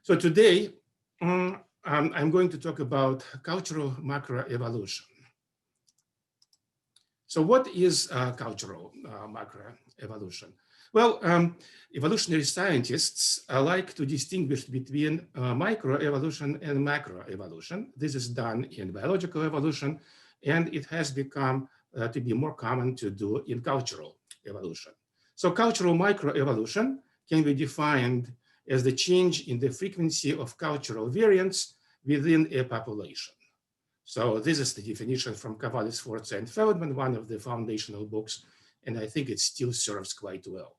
So today, I'm going to talk about cultural macroevolution. So what is cultural macroevolution? Well, evolutionary scientists like to distinguish between microevolution and macroevolution. This is done in biological evolution, and it has become to be more common to do in cultural evolution. So cultural microevolution can be defined as the change in the frequency of cultural variance within a population. So this is the definition from Cavalli, Sforza, and Feldman, one of the foundational books, and I think it still serves quite well.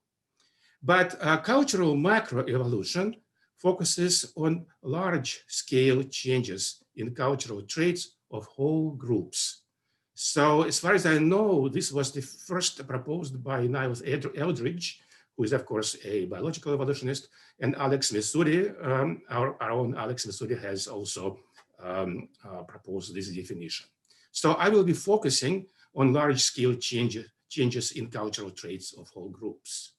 But cultural macroevolution focuses on large-scale changes in cultural traits of whole groups. So as far as I know, this was the first proposed by Niles Eldredge, who is, of course, a biological evolutionist, and Alex Messoudi. Our own Alex Messoudi has also proposed this definition. So I will be focusing on large-scale changes in cultural traits of whole groups.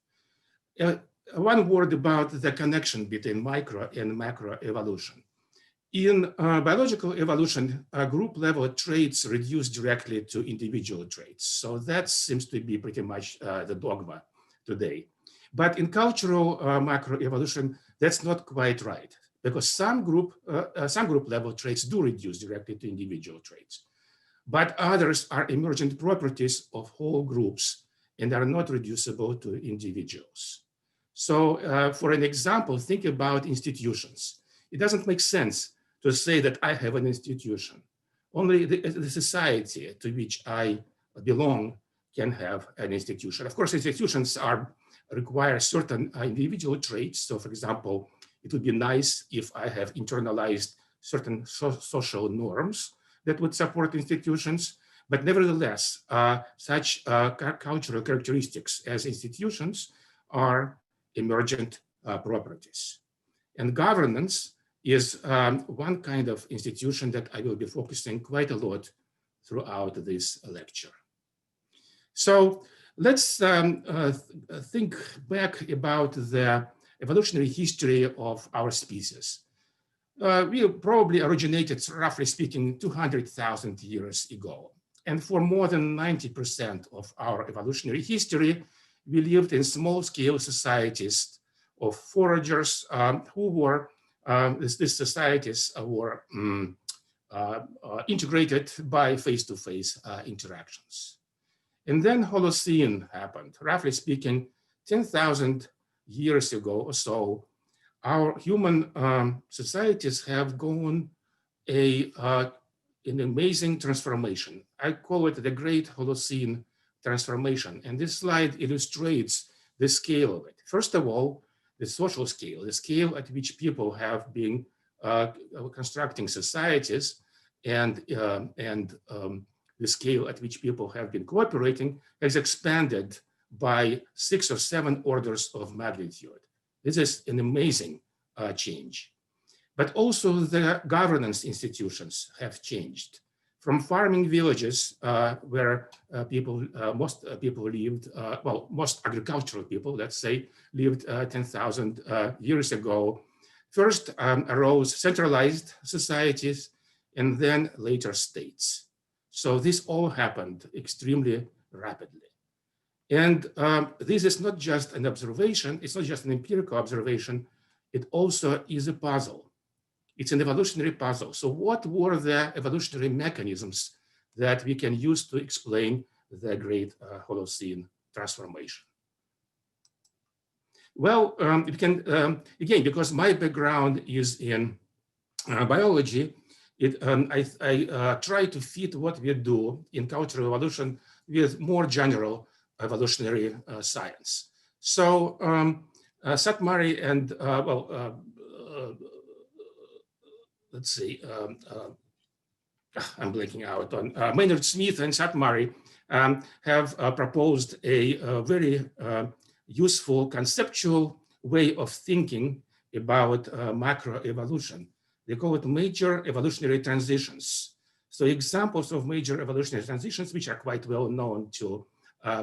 One word about the connection between micro and macro evolution. In biological evolution, group-level traits reduce directly to individual traits. So that seems to be pretty much the dogma today. But in cultural macroevolution, that's not quite right, because some group level traits do reduce directly to individual traits, but others are emergent properties of whole groups and are not reducible to individuals. So for an example, think about institutions. It doesn't make sense to say that I have an institution. Only the society to which I belong can have an institution. Of course, institutions require certain individual traits. So for example, it would be nice if I have internalized certain social norms that would support institutions, but nevertheless, such cultural characteristics as institutions are emergent properties. And governance is one kind of institution that I will be focusing quite a lot throughout this lecture. So let's think back about the evolutionary history of our species. We probably originated, roughly speaking, 200,000 years ago. And for more than 90% of our evolutionary history, we lived in small-scale societies of foragers who were, these societies were integrated by face-to-face interactions. And then Holocene happened. Roughly speaking, 10,000 years ago or so, our human societies have gone an amazing transformation. I call it the Great Holocene transformation. And this slide illustrates the scale of it. First of all, the social scale, the scale at which people have been constructing societies, and the scale at which people have been cooperating has expanded by 6 or 7 orders of magnitude. This is an amazing change. But also the governance institutions have changed. From farming villages where most people lived, well, most agricultural people, let's say, lived 10,000 years ago. First arose centralized societies and then later states. So this all happened extremely rapidly. And this is not just an observation, it's not just an empirical observation, it also is a puzzle. It's an evolutionary puzzle. So what were the evolutionary mechanisms that we can use to explain the Great Holocene transformation? Well, we can, again, because my background is in biology, I try to fit what we do in cultural evolution with more general evolutionary science. So Satmari and, let's see, I'm blanking out on, Maynard Smith and Satmari have proposed a very useful conceptual way of thinking about macroevolution. They call it major evolutionary transitions. So examples of major evolutionary transitions, which are quite well known to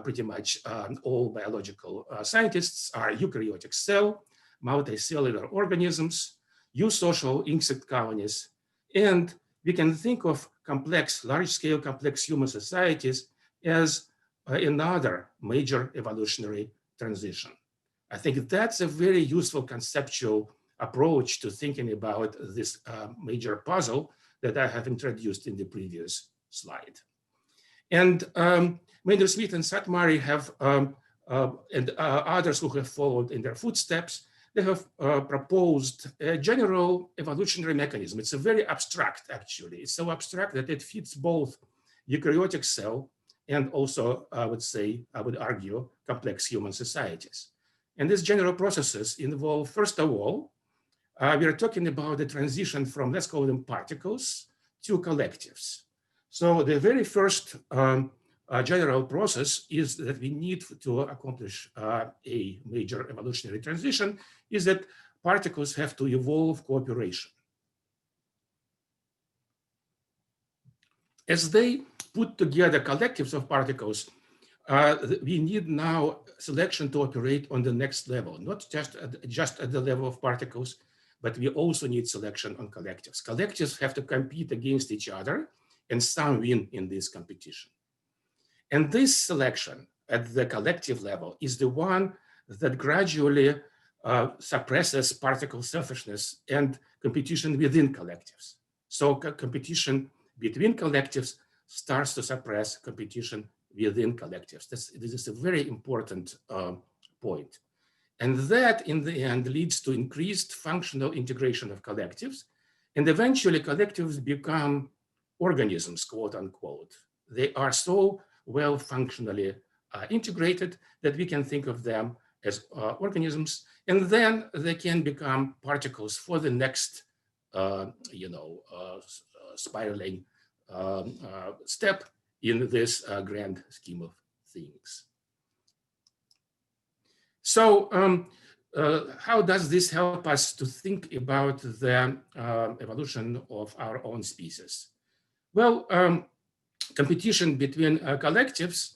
pretty much all biological scientists, are eukaryotic cell, multicellular organisms, eusocial insect colonies, and we can think of complex, large-scale complex human societies as another major evolutionary transition. I think that's a very useful conceptual approach to thinking about this major puzzle that I have introduced in the previous slide. And Maynard Smith and Satmari have, and others who have followed in their footsteps, they have proposed a general evolutionary mechanism. It's a very abstract, actually. It's so abstract that it fits both eukaryotic cell and also, I would argue, complex human societies. And these general processes involve, first of all, we are talking about the transition from, let's call them particles, to collectives. So the very first general process is that we need to accomplish a major evolutionary transition is that particles have to evolve cooperation. As they put together collectives of particles, we need now selection to operate on the next level, not just at the level of particles, but we also need selection on collectives. Collectives have to compete against each other, and some win in this competition. And this selection at the collective level is the one that gradually suppresses particle selfishness and competition within collectives. So competition between collectives starts to suppress competition within collectives. This is a very important point. And that, in the end, leads to increased functional integration of collectives. And eventually, collectives become organisms, quote unquote. They are so well functionally integrated that we can think of them as organisms. And then they can become particles for the next, spiraling step in this grand scheme of things. So how does this help us to think about the evolution of our own species? Well, competition between collectives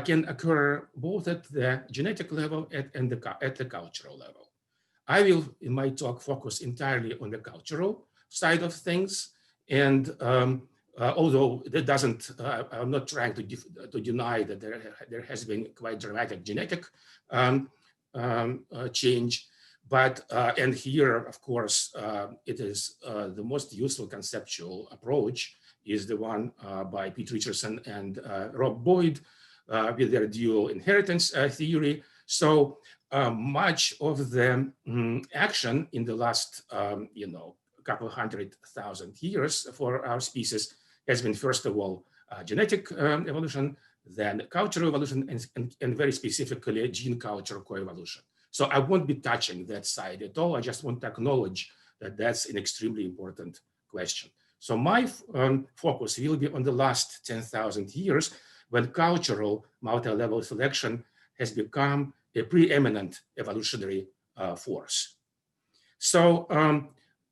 can occur both at the genetic level and at the cultural level. I will, in my talk, focus entirely on the cultural side of things. And although that doesn't, I'm not trying to deny that there has been quite dramatic genetic change, but, and here, of course, it is the most useful conceptual approach is the one by Pete Richardson and Rob Boyd with their dual inheritance theory. So much of the action in the last, couple 100,000 years for our species has been, first of all, genetic evolution, then cultural evolution, and very specifically gene-culture coevolution. So I won't be touching that side at all. I just want to acknowledge that that's an extremely important question. So my focus will be on the last 10,000 years when cultural multi-level selection has become a preeminent evolutionary force. So,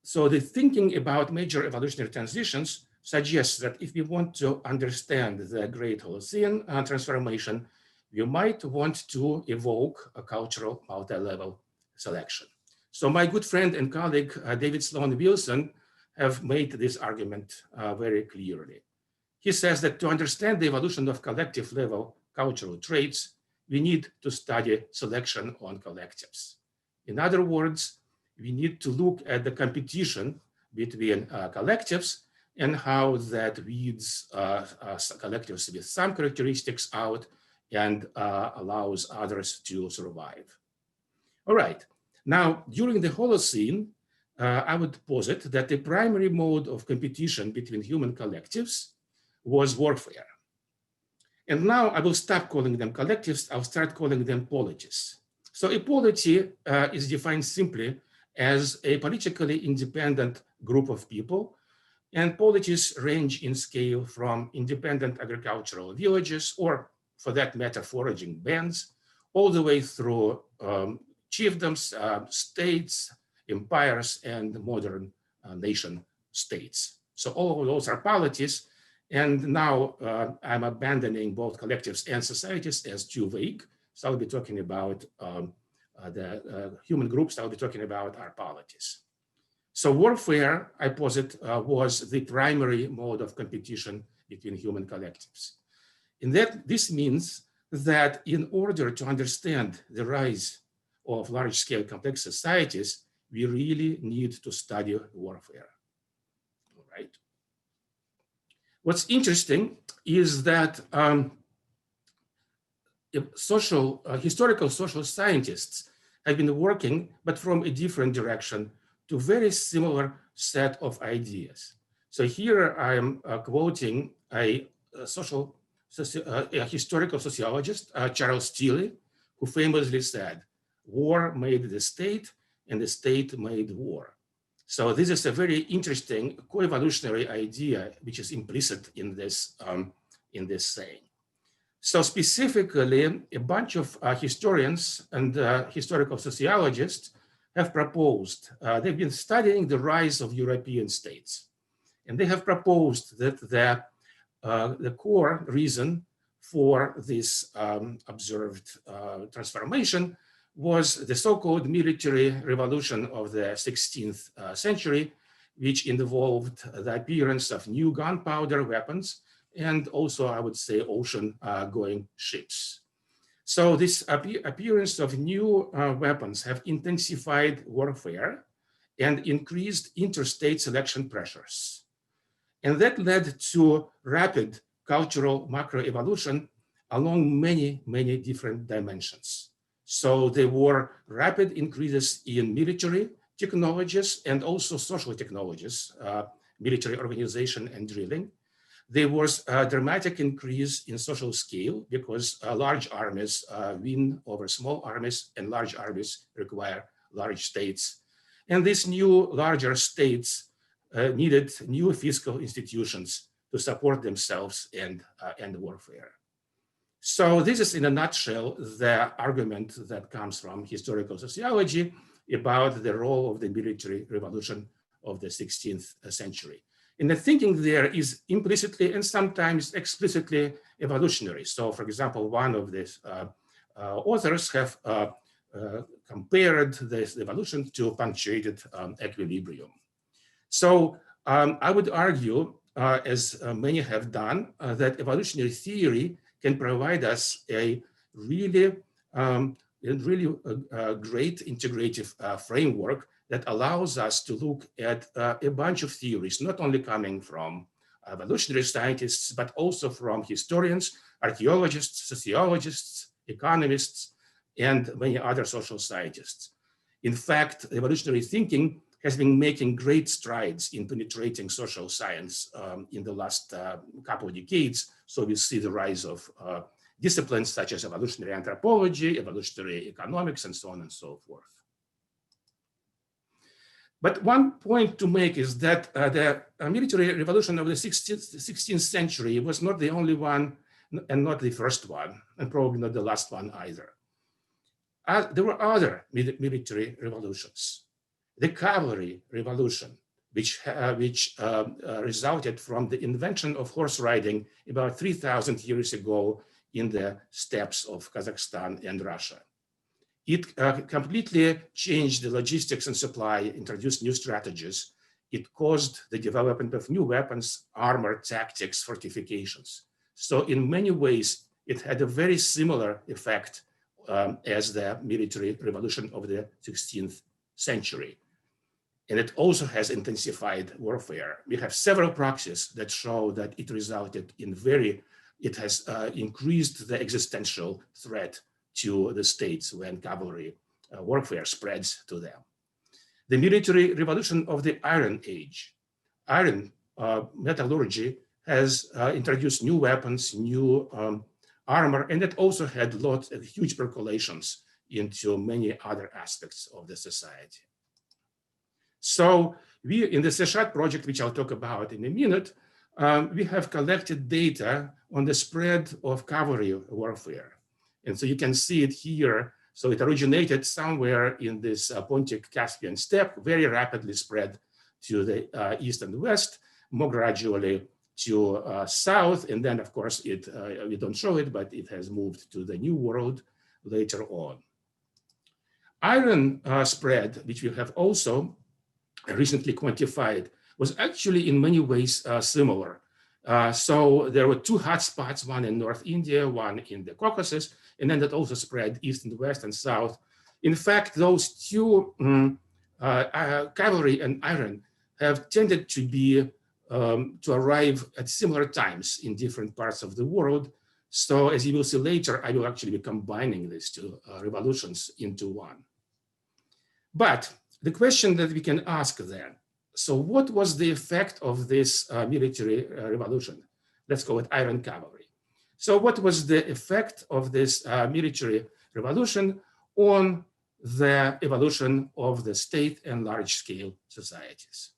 so the thinking about major evolutionary transitions suggests that if we want to understand the great Holocene transformation, we might want to evoke a cultural multi-level selection. So my good friend and colleague, David Sloan Wilson, have made this argument very clearly. He says that to understand the evolution of collective level cultural traits, we need to study selection on collectives. In other words, we need to look at the competition between collectives and how that weeds collectives with some characteristics out and allows others to survive. All right, now during the Holocene, I would posit that the primary mode of competition between human collectives was warfare. And now I will stop calling them collectives, I'll start calling them polities. So a polity is defined simply as a politically independent group of people, and polities range in scale from independent agricultural villages, or for that matter, foraging bands, all the way through chiefdoms, states, empires, and modern nation states. So all of those are polities. And now I'm abandoning both collectives and societies as too vague. So I'll be talking about the human groups, I'll be talking about our polities. So warfare, I posit, was the primary mode of competition between human collectives. And this means that in order to understand the rise of large-scale complex societies, we really need to study warfare. All right. What's interesting is that historical social scientists have been working, but from a different direction, to very similar set of ideas. So here I am quoting a historical sociologist, Charles Tilly, who famously said, "War made the state, and the state made war." So this is a very interesting coevolutionary idea, which is implicit in this saying. So specifically, a bunch of historians and historical sociologists have proposed, they've been studying the rise of European states. And they have proposed that the core reason for this observed transformation was the so-called military revolution of the 16th century, which involved the appearance of new gunpowder weapons and also, I would say, ocean-going ships. So this appearance of new weapons have intensified warfare and increased interstate selection pressures. And that led to rapid cultural macroevolution along many, many different dimensions. So there were rapid increases in military technologies and also social technologies, military organization and drilling. There was a dramatic increase in social scale because large armies win over small armies, and large armies require large states. And these new larger states needed new fiscal institutions to support themselves and warfare. So this is in a nutshell the argument that comes from historical sociology about the role of the military revolution of the 16th century. And the thinking there is implicitly and sometimes explicitly evolutionary. So for example, one of these authors have compared this evolution to punctuated equilibrium. So I would argue, as many have done, that evolutionary theory can provide us a really great integrative framework that allows us to look at a bunch of theories, not only coming from evolutionary scientists, but also from historians, archaeologists, sociologists, economists, and many other social scientists. In fact, evolutionary thinking has been making great strides in penetrating social science in the last couple of decades. So we see the rise of disciplines such as evolutionary anthropology, evolutionary economics, and so on and so forth. But one point to make is that the military revolution of the 16th century was not the only one and not the first one, and probably not the last one either. There were other military revolutions. The cavalry revolution, which resulted from the invention of horse riding about 3,000 years ago in the steppes of Kazakhstan and Russia. It completely changed the logistics and supply, introduced new strategies. It caused the development of new weapons, armor, tactics, fortifications. So in many ways, it had a very similar effect as the military revolution of the 16th century. And it also has intensified warfare. We have several proxies that show that it resulted in it has increased the existential threat to the states when cavalry warfare spreads to them. The military revolution of the Iron Age. Iron metallurgy has introduced new weapons, new armor, and it also had lots of huge percolations into many other aspects of the society. So we, in the Seshat project, which I'll talk about in a minute, we have collected data on the spread of cavalry warfare. And so you can see it here. So it originated somewhere in this Pontic Caspian steppe, very rapidly spread to the east and west, more gradually to south. And then, of course, we don't show it, but it has moved to the New World later on. Iron spread, which we have also recently quantified, was actually in many ways similar. So there were two hotspots, one in North India, one in the Caucasus, and then that also spread east and west and south. In fact, those two, cavalry and iron, have tended to be to arrive at similar times in different parts of the world. So as you will see later, I will actually be combining these two revolutions into one. But the question that we can ask then, so what was the effect of this military revolution? Let's call it Iron Cavalry. So what was the effect of this military revolution on the evolution of the state and large-scale societies?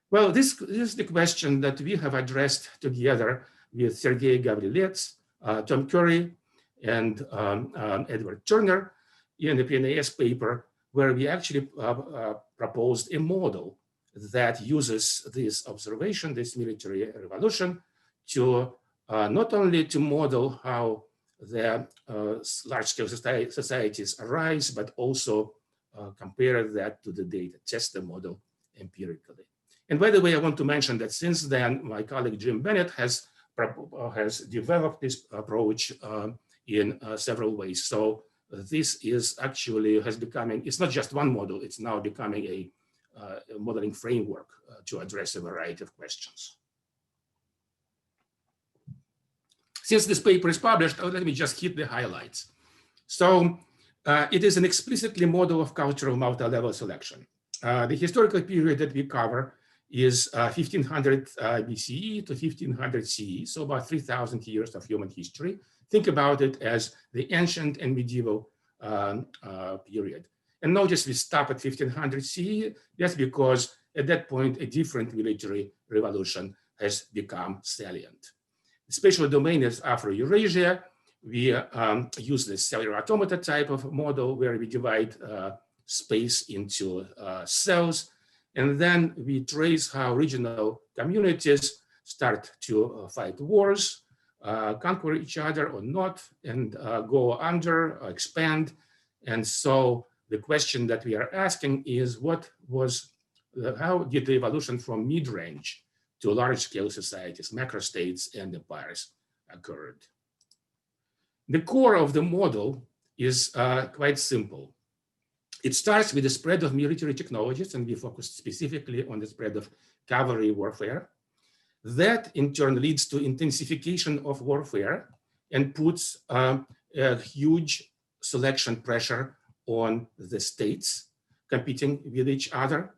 Well, this is the question that we have addressed together with Sergei Gavrilets, Tom Curry, and Edward Turner in the PNAS paper, where we actually proposed a model that uses this observation, this military revolution, to not only to model how the large-scale societies arise, but also compare that to the data, test the model empirically. And by the way, I want to mention that since then, my colleague Jim Bennett has developed this approach in several ways. So this is actually it's not just one model, it's now becoming a modeling framework to address a variety of questions. Since this paper is published, let me just hit the highlights. So it is an explicitly model of cultural multi-level selection. The historical period that we cover is 1500 BCE to 1500 CE, so about 3,000 years of human history. Think about it as the ancient and medieval period. And notice we stop at 1500 CE. That's because at that point, a different military revolution has become salient. The spatial domain is Afro-Eurasia. We use the cellular automata type of model where we divide space into cells. And then we trace how regional communities start to fight wars, conquer each other or not, and go under, expand. And so the question that we are asking is how did the evolution from mid-range to large-scale societies, macrostates and empires occurred? The core of the model is quite simple. It starts with the spread of military technologies, and we focus specifically on the spread of cavalry warfare. That in turn leads to intensification of warfare and puts a huge selection pressure on the states competing with each other.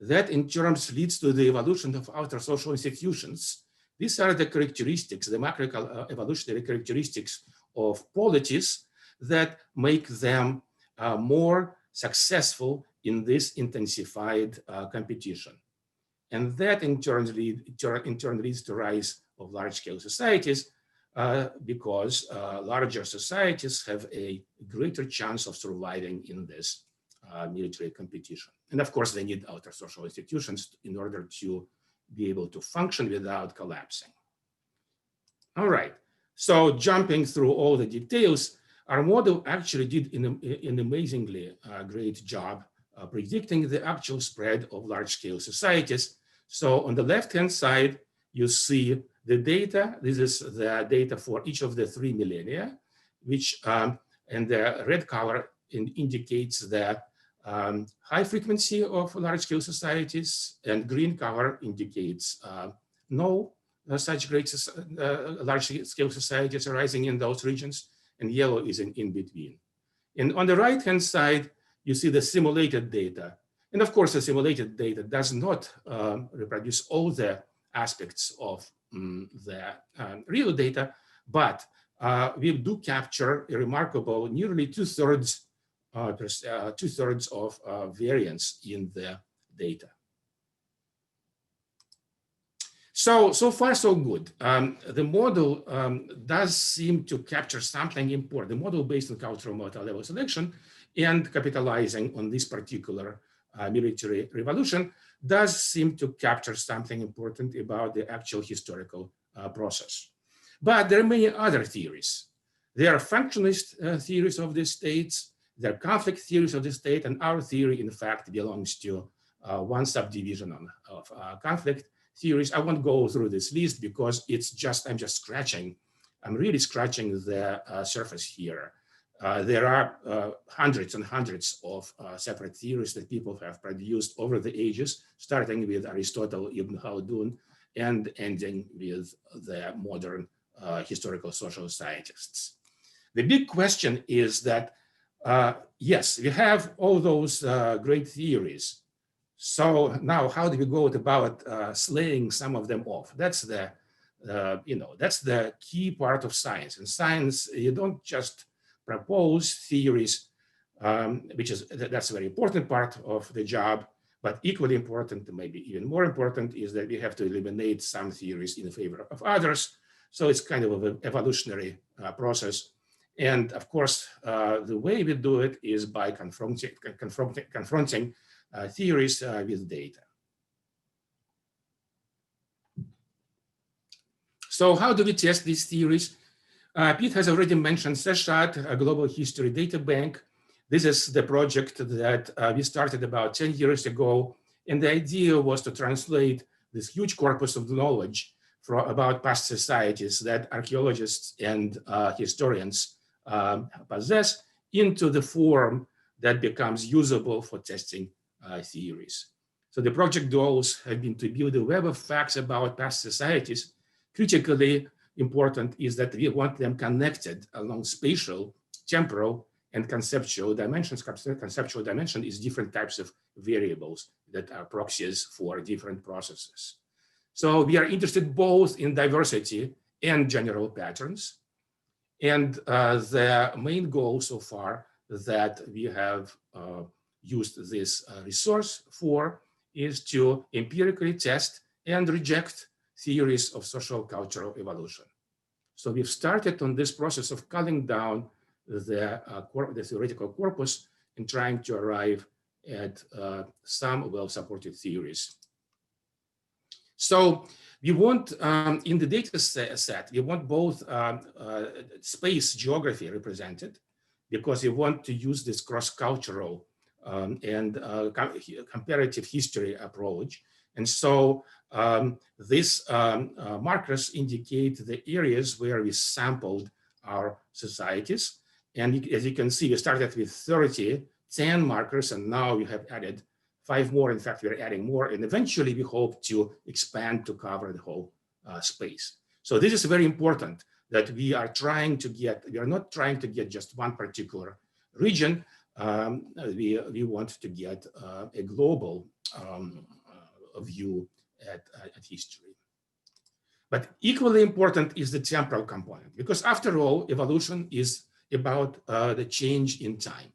That in turn leads to the evolution of outer social institutions. These are the characteristics, the macroevolutionary characteristics of polities that make them more successful in this intensified competition. And that in turn leads to rise of large-scale societies because larger societies have a greater chance of surviving in this military competition. And of course, they need outer social institutions in order to be able to function without collapsing. All right, so jumping through all the details, our model actually did an amazingly great job predicting the actual spread of large-scale societies. So on the left-hand side, you see the data. This is the data for each of the 3 millennia, which and the red color indicates the high frequency of large-scale societies, and green color indicates no such great large-scale societies arising in those regions, and yellow is in between. And on the right-hand side, you see the simulated data. And of course, the simulated data does not reproduce all the aspects of the real data, but we do capture a remarkable nearly two-thirds of variance in the data. So far, so good. The model does seem to capture something important. The model based on cultural multi-level selection and capitalizing on this particular military revolution does seem to capture something important about the actual historical process. But there are many other theories. There are functionalist theories of the states, there are conflict theories of the state, and our theory, in fact, belongs to one subdivision of conflict theories. I won't go through this list because I'm really scratching the surface here. There are hundreds and hundreds of separate theories that people have produced over the ages, starting with Aristotle, Ibn Khaldun, and ending with the modern historical social scientists. The big question is that, yes, we have all those great theories. So now how do we go about slaying some of them off? That's the, that's the key part of science. In science, you don't just propose theories, that's a very important part of the job, but equally important, maybe even more important, is that we have to eliminate some theories in favor of others. So it's kind of an evolutionary process. And of course, the way we do it is by confronting theories with data. So how do we test these theories? Pete has already mentioned Seshat, a global history databank. This is the project that we started about 10 years ago. And the idea was to translate this huge corpus of knowledge about past societies that archaeologists and historians possess into the form that becomes usable for testing theories. So the project goals have been to build a web of facts about past societies. Critically important is that we want them connected along spatial, temporal, and conceptual dimensions. Conceptual dimension is different types of variables that are proxies for different processes. So we are interested both in diversity and general patterns. And the main goal so far that we have used this resource for is to empirically test and reject theories of social cultural evolution. So we've started on this process of culling down the theoretical corpus and trying to arrive at some well-supported theories. So we want, in the data set, we want both space geography represented, because we want to use this cross-cultural and comparative history approach. And so these markers indicate the areas where we sampled our societies. And as you can see, we started with 10 markers, and now we have added 5 more. In fact, we're adding more, and eventually we hope to expand to cover the whole space. So this is very important, that we are not trying to get just one particular region. We want to get a global view at history. But equally important is the temporal component, because after all, evolution is about the change in time.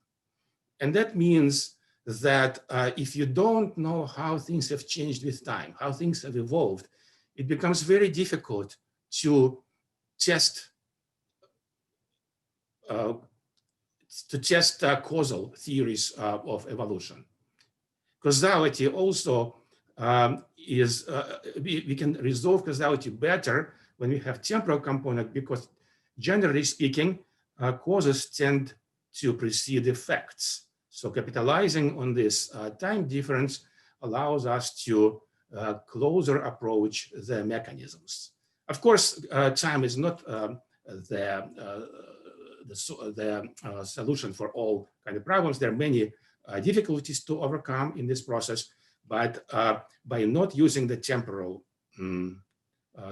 And that means that if you don't know how things have changed with time, how things have evolved, it becomes very difficult to test causal theories of evolution. Causality also we can resolve causality better when we have temporal component, because generally speaking, causes tend to precede effects. So capitalizing on this time difference allows us to closer approach the mechanisms. Of course, time is not the solution for all kind of problems. There are many difficulties to overcome in this process, but by not using the temporal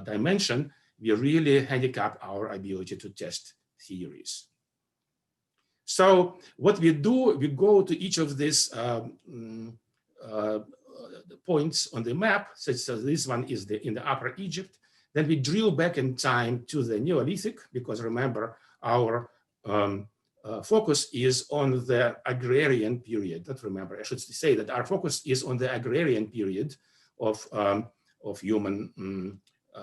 dimension, we really handicap our ability to test theories. So what we do, we go to each of these points on the map. So this one is in the Upper Egypt. Then we drill back in time to the Neolithic, because remember, our focus is on the agrarian period. Not remember, I should say that our focus is on the agrarian period of human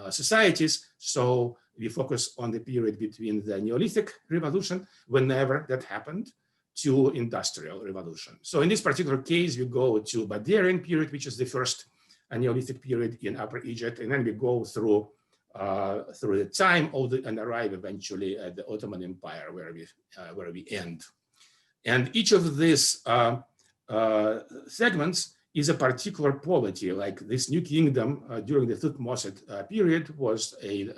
societies. So we focus on the period between the Neolithic revolution, whenever that happened, to industrial revolution. So in this particular case, we go to Badarian period, which is the first Neolithic period in Upper Egypt, and then we go through the time and arrive eventually at the Ottoman Empire, where we end. And each of these segments is a particular polity, like this new kingdom during the Thutmose period was a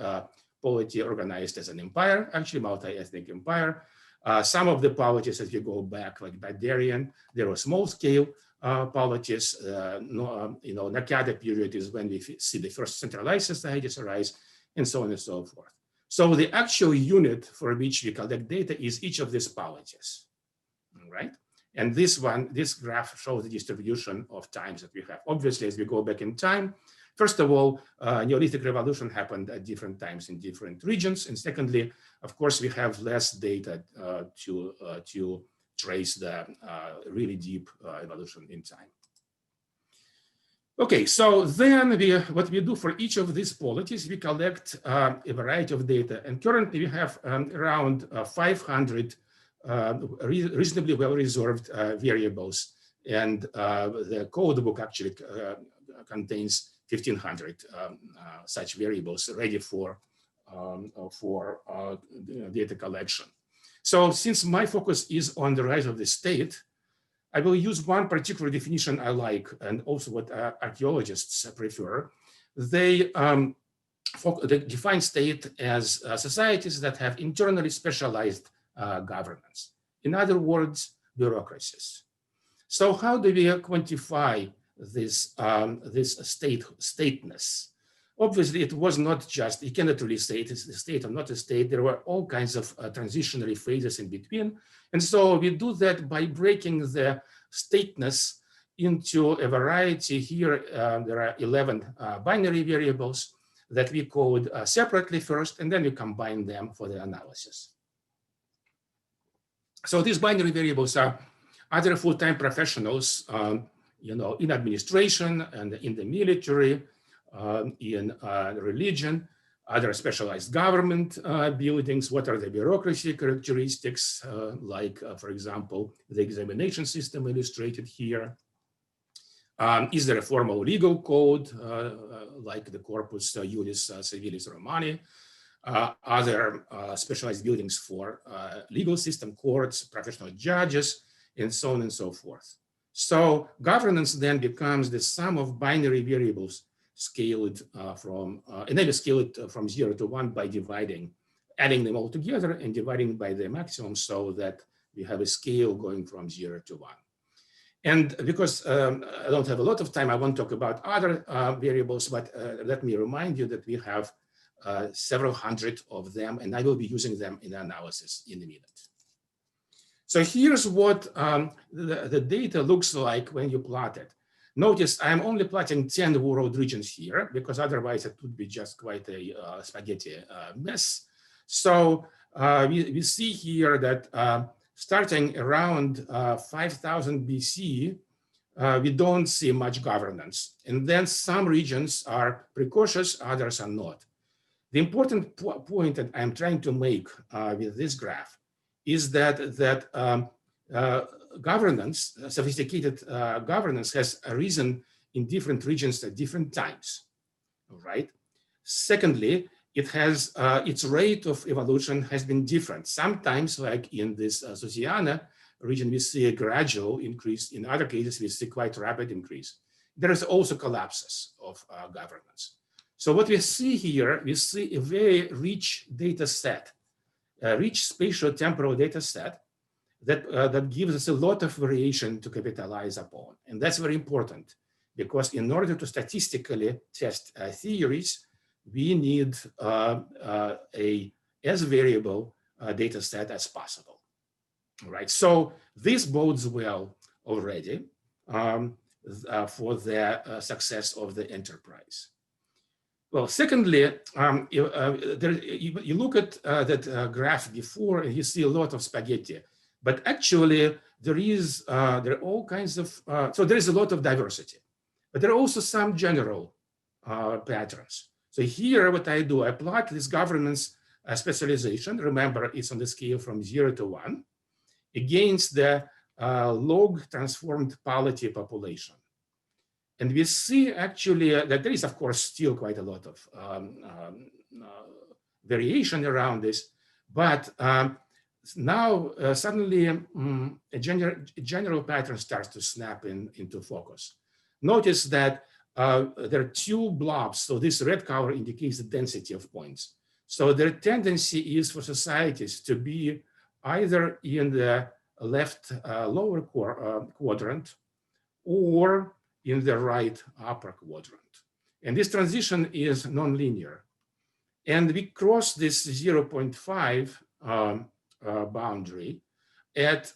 polity organized as an empire, actually multi-ethnic empire. Some of the polities, as you go back, like Badarian, there were small-scale polities. Nakada period is when we see the first centralized societies arise, and so on and so forth. So the actual unit for which we collect data is each of these polities, right? And this graph shows the distribution of times that we have. Obviously, as we go back in time, first of all, Neolithic revolution happened at different times in different regions. And secondly, of course, we have less data to trace the really deep evolution in time. Okay, so then what we do for each of these polities, we collect a variety of data. And currently we have around 500 reasonably well-reserved variables. And the code book actually contains 1,500 such variables ready for data collection. So since my focus is on the rise of the state, I will use one particular definition I like, and also what archaeologists prefer. They define state as societies that have internally specialized governance. In other words, bureaucracies. So how do we quantify this stateness? Obviously, it was not just, you cannot really say it is a state or not a state. There were all kinds of transitionary phases in between. And so we do that by breaking the stateness into a variety. Here, there are 11 binary variables that we code separately first, and then we combine them for the analysis. So these binary variables are either full-time professionals, in administration and in the military, in religion, other specialized government buildings. What are the bureaucracy characteristics, like, for example, the examination system illustrated here? Is there a formal legal code, like the Corpus Juris Civilis Romani? Are there specialized buildings for legal system, courts, professional judges, and so on and so forth? So governance then becomes the sum of binary variables scaled and then we scale it from 0 to 1 by adding them all together and dividing by the maximum, so that we have a scale going from 0 to 1. And because I don't have a lot of time, I won't talk about other variables, but let me remind you that we have several hundred of them, and I will be using them in the analysis in a minute. So here's what the data looks like when you plot it. Notice I'm only plotting 10 world regions here, because otherwise it would be just quite a spaghetti mess. So we see here that starting around 5000 BC, we don't see much governance. And then some regions are precocious, others are not. The important point that I'm trying to make with this graph is that governance, sophisticated governance, has arisen in different regions at different times, right? Secondly, it has its rate of evolution has been different. Sometimes, like in this Sociana region, we see a gradual increase. In other cases, we see quite rapid increase. There is also collapses of governance. So what we see here, we see a very rich data set, a rich spatial temporal data set that gives us a lot of variation to capitalize upon. And that's very important, because in order to statistically test theories, we need as variable data set as possible, right? So this bodes well already for the success of the enterprise. Well, secondly, you look at that graph before and you see a lot of spaghetti, but actually there are all kinds of, so there is a lot of diversity, but there are also some general patterns. So here what I do, I plot this governance specialization. Remember, it's on the scale from 0 to 1 against the log transformed polity population. And we see actually that there is, of course, still quite a lot of variation around this, but now suddenly a general pattern starts to snap into focus. Notice that there are two blobs. So this red color indicates the density of points. So their tendency is for societies to be either in the left lower quadrant or in the right upper quadrant. And this transition is nonlinear. And we cross this 0.5 boundary at,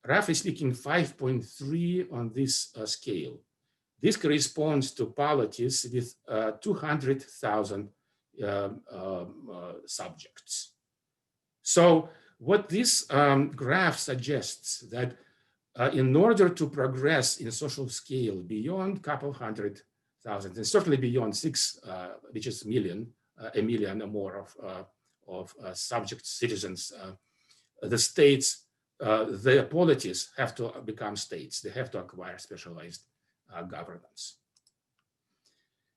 roughly speaking, 5.3 on this scale. This corresponds to polities with 200,000 subjects. So what this graph suggests that in order to progress in social scale beyond a couple hundred thousand, and certainly beyond 6, which is a million or more of subjects, citizens, the states, the polities have to become states. They have to acquire specialized governance.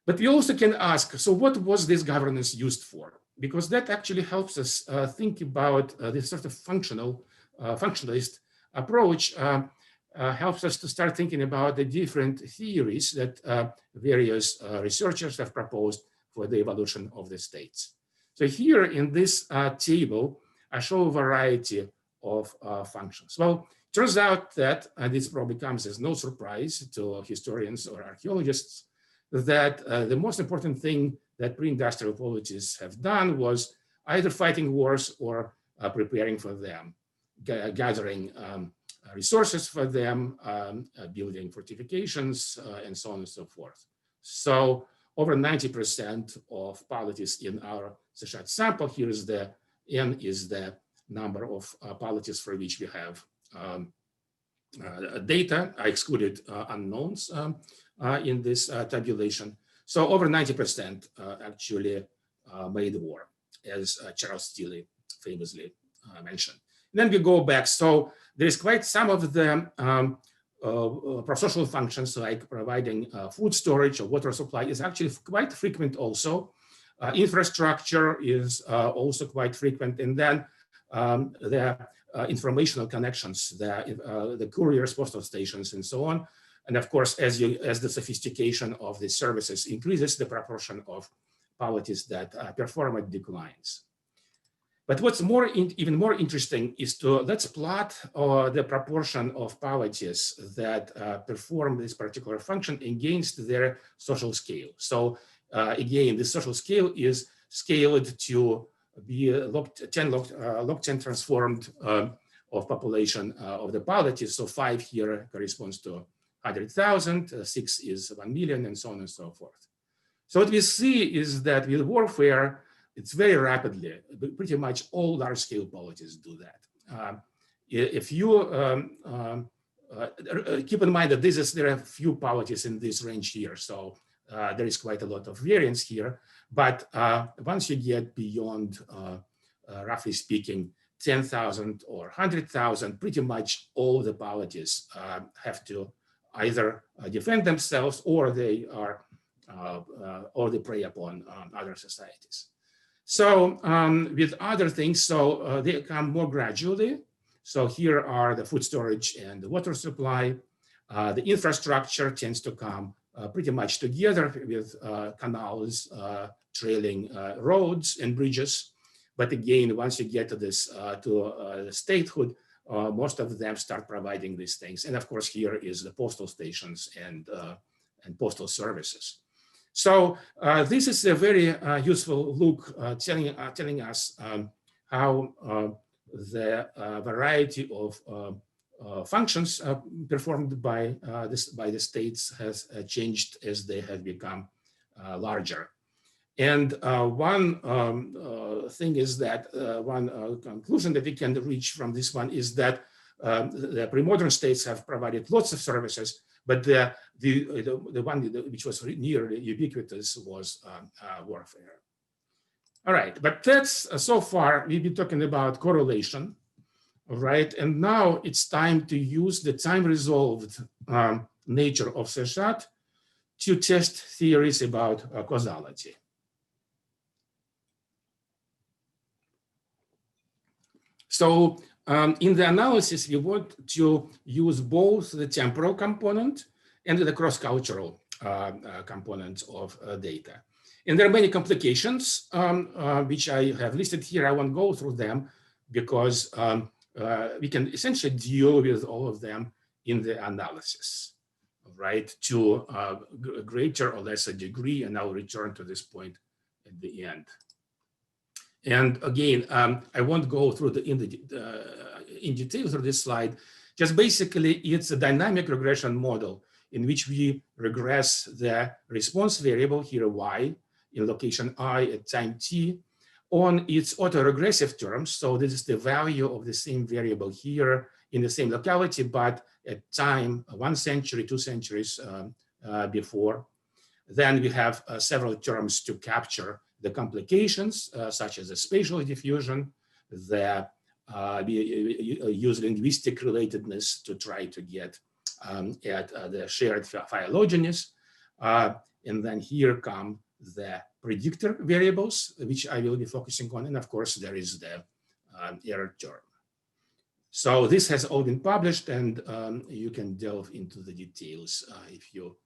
But we also can ask, so what was this governance used for? Because that actually helps us think about this sort of functionalist approach, helps us to start thinking about the different theories that various researchers have proposed for the evolution of the states. So here in this table, I show a variety of functions. Well, it turns out that, and this probably comes as no surprise to historians or archaeologists, that the most important thing that pre-industrial polities have done was either fighting wars or preparing for them, gathering resources for them, building fortifications, and so on and so forth. So over 90% of polities in our Seshat sample, here is the N is the number of polities for which we have data. I excluded unknowns in this tabulation. So over 90% actually made war, as Charles Steele famously mentioned. And then we go back. So there's quite some of the prosocial functions, like providing food storage or water supply, is actually quite frequent also. Infrastructure is also quite frequent. And then the informational connections, the couriers, postal stations, and so on. And of course, as the sophistication of the services increases, the proportion of polities that perform it declines. But what's even more interesting is let's plot the proportion of polities that perform this particular function against their social scale. So again, the social scale is scaled to be log 10 transformed of population of the polities. So 5 here corresponds to 100,000, 6 is 1 million, and so on and so forth. So what we see is that with warfare, it's very rapidly, pretty much all large-scale polities do that. If you keep in mind that there are few polities in this range here, so there is quite a lot of variance here. But once you get beyond, roughly speaking, 10,000 or 100,000, pretty much all the polities have to either defend themselves or they prey upon other societies. So with other things, so they come more gradually. So here are the food storage and the water supply. The infrastructure tends to come pretty much together with canals, trailing roads and bridges. But again, once you get to this, to statehood, most of them start providing these things. And of course, here is the postal stations and postal services. So this is a very useful look telling us how the variety of functions performed by the states has changed as they have become larger. And one thing is that one conclusion that we can reach from this one is that the pre-modern states have provided lots of services, but the one which was nearly ubiquitous was warfare. All right, but that's so far we've been talking about correlation, all right? And now it's time to use the time-resolved nature of Seshat to test theories about causality. So in the analysis, we want to use both the temporal component and the cross-cultural components of data. And there are many complications, which I have listed here. I won't go through them because we can essentially deal with all of them in the analysis, right, to a greater or lesser degree, and I'll return to this point at the end. And again, I won't go through in detail through this slide. Just basically, it's a dynamic regression model in which we regress the response variable, here y, in location I at time t, on its autoregressive terms. So this is the value of the same variable here in the same locality, but at time 1 century, 2 centuries before. Then we have several terms to capture the complications, such as the spatial diffusion, we use linguistic relatedness to try to get at the shared phylogenies. And then here come the predictor variables, which I will be focusing on. And of course, there is the error term. So this has all been published, and you can delve into the details if you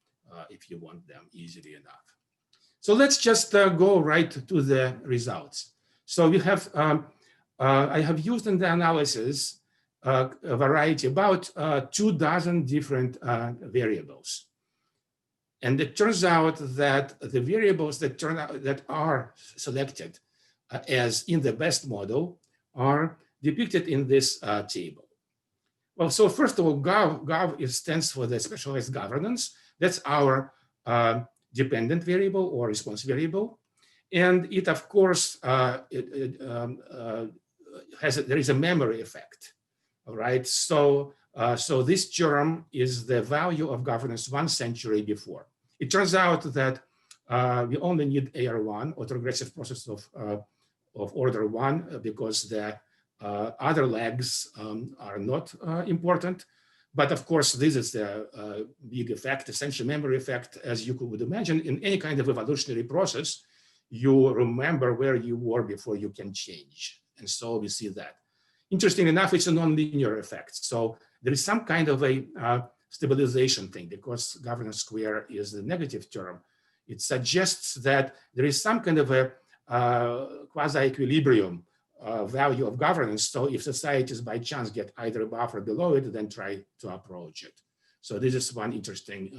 want them easily enough. So let's just go right to the results. So we have, I have used in the analysis a variety, about 24 different variables. And it turns out that the variables that are selected as in the best model are depicted in this table. Well, so first of all, gov stands for the specialized governance. That's our dependent variable or response variable. And it, of course, there is a memory effect, all right? So, so this term is the value of governance 1 century before. It turns out that we only need AR1, autoregressive process of order 1, because the other legs are not important. But of course, this is the big effect, essential memory effect, as you could imagine. In any kind of evolutionary process, you remember where you were before you can change. And so we see that. Interesting enough, it's a nonlinear effect. So there is some kind of a stabilization thing, because governance square is the negative term. It suggests that there is some kind of a quasi-equilibrium value of governance. So if societies by chance get either above or below it, then try to approach it. So this is one interesting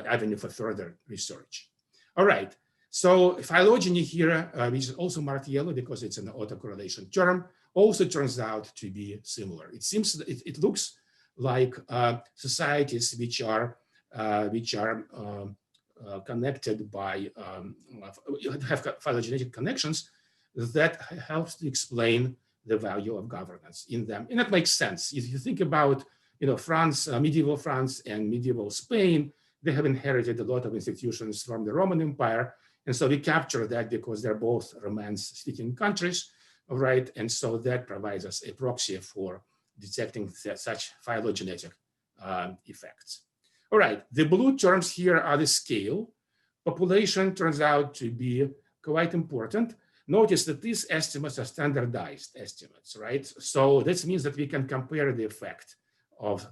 avenue for further research. All right, so phylogeny here, which is also marked yellow because it's an autocorrelation term, also turns out to be similar. It seems, it looks like societies which are connected by, have phylogenetic connections, that helps to explain the value of governance in them. And that makes sense. If you think about, France, medieval France and medieval Spain, they have inherited a lot of institutions from the Roman Empire. And so we capture that because they're both Romance-speaking countries, all right? And so that provides us a proxy for detecting such phylogenetic effects. All right, the blue terms here are the scale. Population turns out to be quite important. Notice that these estimates are standardized estimates, right? So this means that we can compare the effect of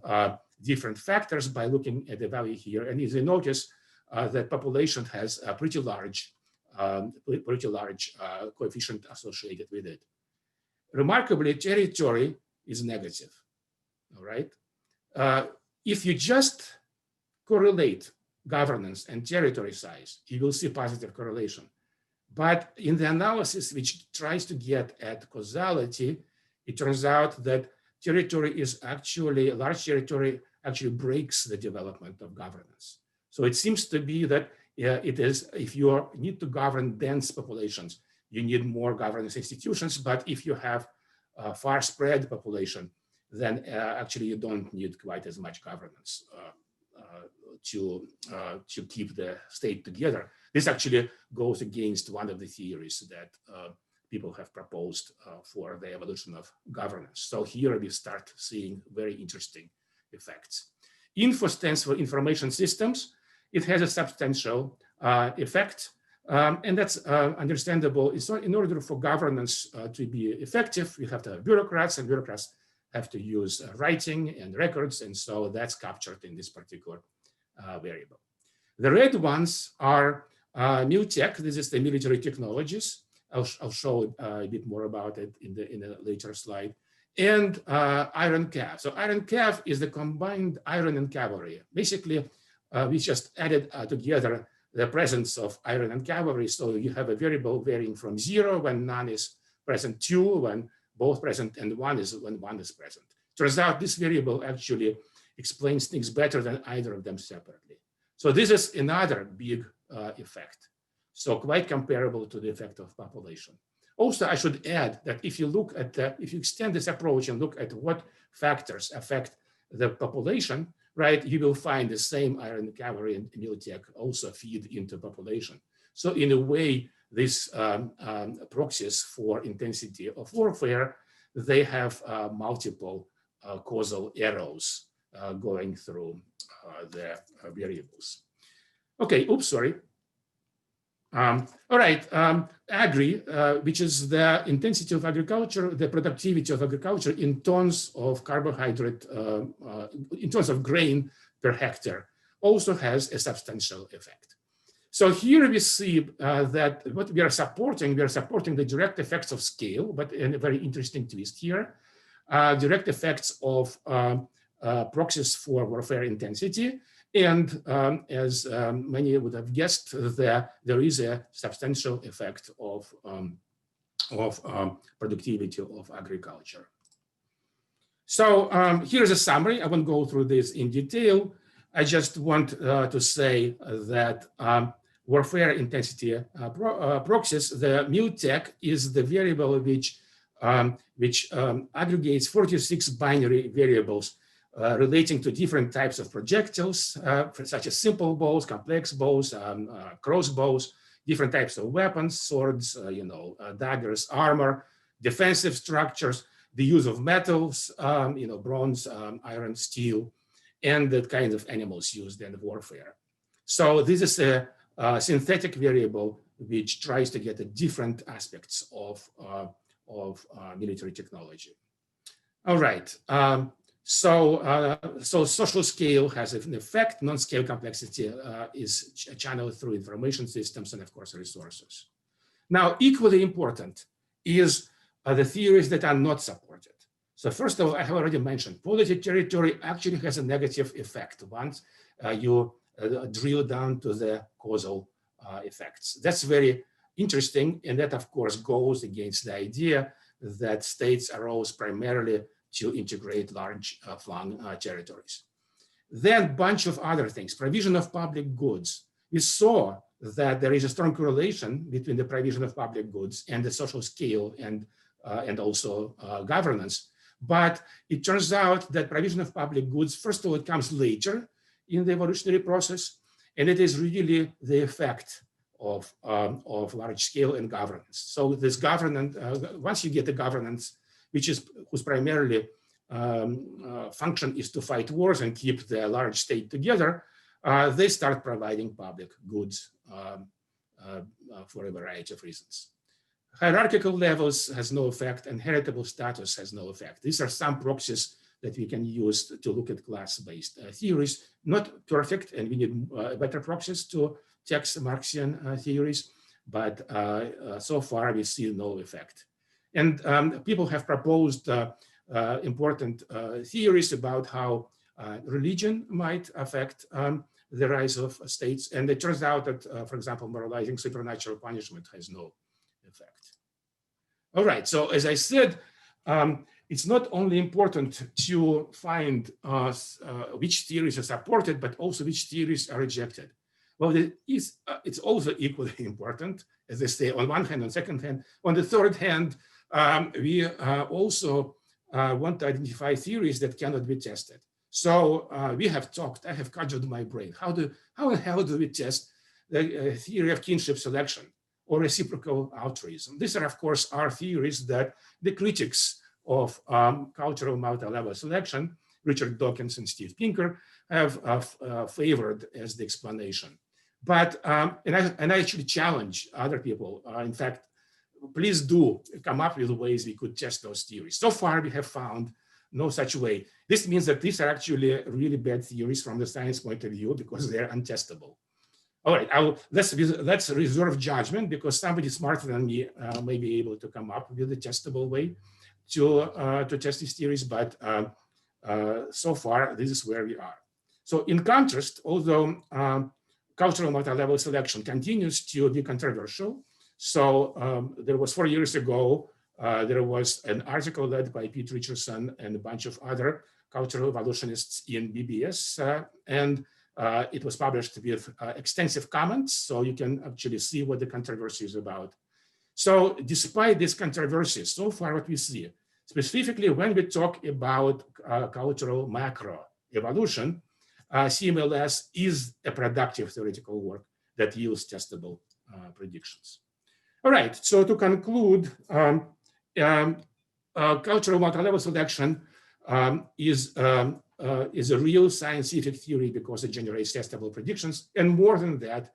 different factors by looking at the value here. And as you notice, that population has a pretty large coefficient associated with it. Remarkably, territory is negative, all right? If you just correlate governance and territory size, you will see positive correlation. But in the analysis, which tries to get at causality, it turns out that territory is actually, a large territory actually breaks the development of governance. So it seems to be that it is, if you need to govern dense populations, you need more governance institutions. But if you have a far spread population, then actually you don't need quite as much governance to keep the state together. This actually goes against one of the theories that people have proposed for the evolution of governance. So here we start seeing very interesting effects. Info stands for information systems. It has a substantial effect, and that's understandable. It's not, in order for governance to be effective, we have to have bureaucrats, and bureaucrats have to use writing and records, and so that's captured in this particular variable. The red ones are militech. This is the military technologies. I'll show a bit more about it in a later slide. And iron cav. So iron cav is the combined iron and cavalry. Basically, we just added together the presence of iron and cavalry. So you have a variable varying from 0 when none is present, 2 when both present, and 1 is when 1 is present. Turns out this variable actually explains things better than either of them separately. So this is another big effect. So quite comparable to the effect of population. Also, I should add that if you look at if you extend this approach and look at what factors affect the population, right, you will find the same iron cavalry and militech also feed into population. So in a way, these proxies for intensity of warfare, they have multiple causal arrows going through the variables. Okay, oops, sorry. All right, agri, which is the intensity of agriculture, the productivity of agriculture in tons of carbohydrate, in tons of grain per hectare, also has a substantial effect. So here we see that what we are supporting the direct effects of scale, but in a very interesting twist here, direct effects of proxies for warfare intensity. And as many would have guessed, there is a substantial effect of productivity of agriculture. So here's a summary. I won't go through this in detail. I just want to say that warfare intensity proxies, the militech is the variable which aggregates 46 binary variables relating to different types of projectiles, such as simple bows, complex bows, crossbows, different types of weapons, swords, daggers, armor, defensive structures, the use of metals, bronze, iron, steel, and the kinds of animals used in warfare. So this is a synthetic variable which tries to get the different aspects of military technology. All right. So social scale has an effect. Non-scale complexity is channeled through information systems and, of course, resources. Now, equally important is the theories that are not supported. So first of all, I have already mentioned, polity territory actually has a negative effect once you drill down to the causal effects. That's very interesting, and that, of course, goes against the idea that states arose primarily to integrate large flung territories. Then a bunch of other things, provision of public goods. We saw that there is a strong correlation between the provision of public goods and the social scale and also governance. But it turns out that provision of public goods, first of all, it comes later in the evolutionary process, and it is really the effect of large scale and governance. So this governance, once you get the governance, whose primarily function is to fight wars and keep the large state together, they start providing public goods for a variety of reasons. Hierarchical levels has no effect, and heritable status has no effect. These are some proxies that we can use to look at class-based theories. Not perfect, and we need better proxies to text Marxian theories, but so far we see no effect. And people have proposed important theories about how religion might affect the rise of states. And it turns out that, for example, moralizing supernatural punishment has no effect. All right, so as I said, it's not only important to find which theories are supported, but also which theories are rejected. Well, it's also equally important, as I say, on one hand, on second hand. On the third hand, we also want to identify theories that cannot be tested. So I have cudgeled my brain. How the hell do we test the theory of kinship selection or reciprocal altruism? These are, of course, are theories that the critics of cultural multi-level selection, Richard Dawkins and Steve Pinker, have favored as the explanation. But, and I actually challenge other people, in fact, please do come up with ways we could test those theories. So far, we have found no such way. This means that these are actually really bad theories from the science point of view because they're untestable. All right, let's reserve judgment because somebody smarter than me may be able to come up with a testable way to test these theories, but so far, this is where we are. So in contrast, although cultural multi-level selection continues to be controversial, so there was 4 years ago, there was an article led by Pete Richardson and a bunch of other cultural evolutionists in BBS, and it was published with extensive comments, so you can actually see what the controversy is about. So despite this controversy, so far what we see, specifically when we talk about cultural macro evolution, CMLS is a productive theoretical work that yields testable predictions. All right, so to conclude, cultural multi-level selection is a real scientific theory because it generates testable predictions. And more than that,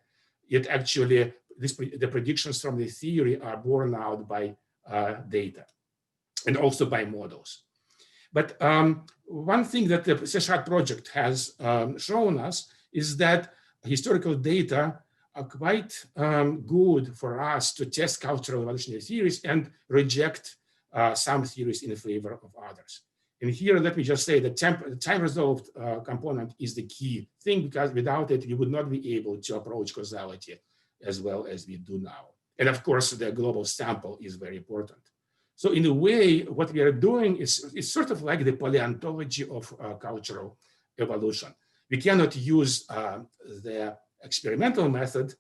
it actually, the predictions from the theory are borne out by data and also by models. But one thing that the Seshat project has shown us is that historical data are quite good for us to test cultural evolutionary theories and reject some theories in favor of others. And here, let me just say that time-resolved component is the key thing, because without it, we would not be able to approach causality as well as we do now. And of course, the global sample is very important. So in a way, what we are doing is sort of like the paleontology of cultural evolution. We cannot use the experimental method,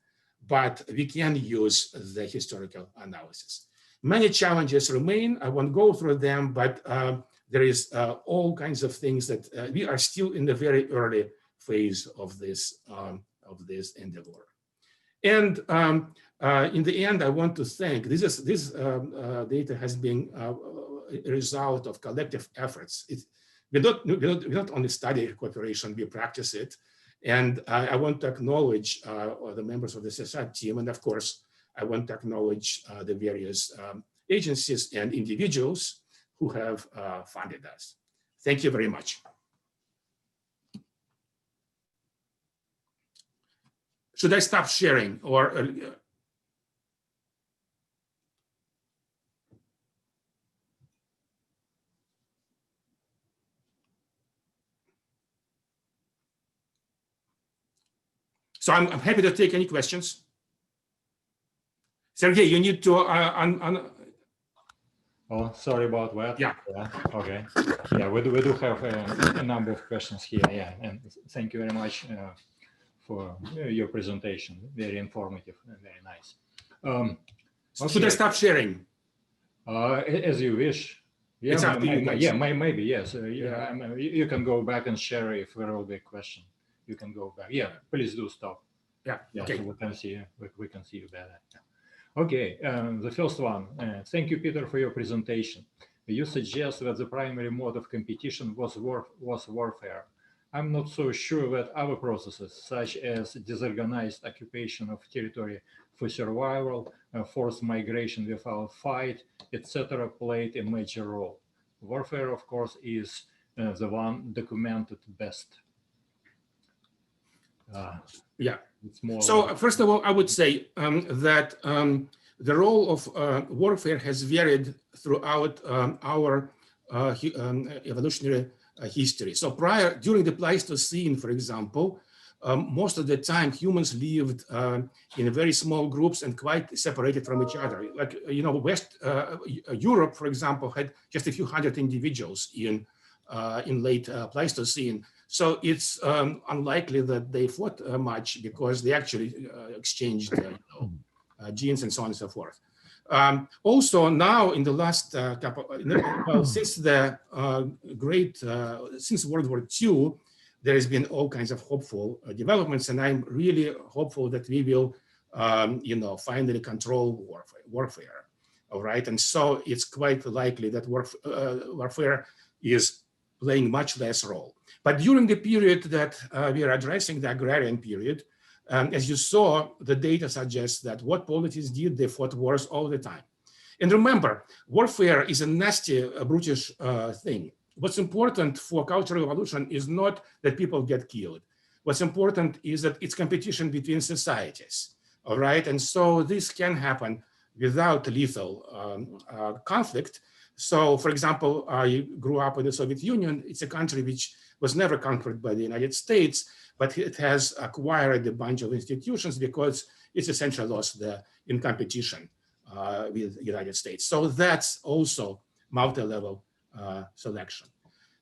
but we can use the historical analysis. Many challenges remain. I won't go through them, but there is all kinds of things that we are still in the very early phase of this endeavor. And in the end, I want to thank, this data has been a result of collective efforts. We don't only study cooperation, we practice it. And I want to acknowledge the members of the Seshat team. And of course, I want to acknowledge the various agencies and individuals who have funded us. Thank you very much. Should I stop sharing or? So I'm happy to take any questions. Sergey, you need to Oh, sorry about that. Yeah. Okay. Yeah, we do have a number of questions here. Yeah, and thank you very much for your presentation. Very informative and very nice. Okay. Should I stop sharing? As you wish. Yeah, it's up to you guys. Yeah, maybe yes. Yeah, you can go back and share if there will be a question. You can go back. Yeah, please do stop. Yeah. Okay. So we can see you better. Yeah. Okay, the first one. Thank you, Peter, for your presentation. You suggest that the primary mode of competition was warfare. I'm not so sure that other processes, such as disorganized occupation of territory for survival, forced migration without fight, etc., played a major role. Warfare, of course, is the one documented best. Yeah. So first of all, I would say that the role of warfare has varied throughout our evolutionary history. So during the Pleistocene, for example, most of the time humans lived in very small groups and quite separated from each other. Like, you know, Europe, for example, had just a few hundred individuals in late Pleistocene. So it's unlikely that they fought much because they actually exchanged genes and so on and so forth. Also now in the last since World War II, there has been all kinds of hopeful developments, and I'm really hopeful that we will, finally control warfare. All right, and so it's quite likely that warfare is playing much less role. But during the period that we are addressing, the agrarian period, as you saw, the data suggests that what polities did, they fought wars all the time. And remember, warfare is a nasty, brutish thing. what's important for cultural evolution is not that people get killed. What's important is that it's competition between societies, all right? And so this can happen without lethal conflict. So, for example, I grew up in the Soviet Union. It's a country which was never conquered by the United States, but it has acquired a bunch of institutions because it's essentially lost in competition with the United States. So that's also multi-level selection.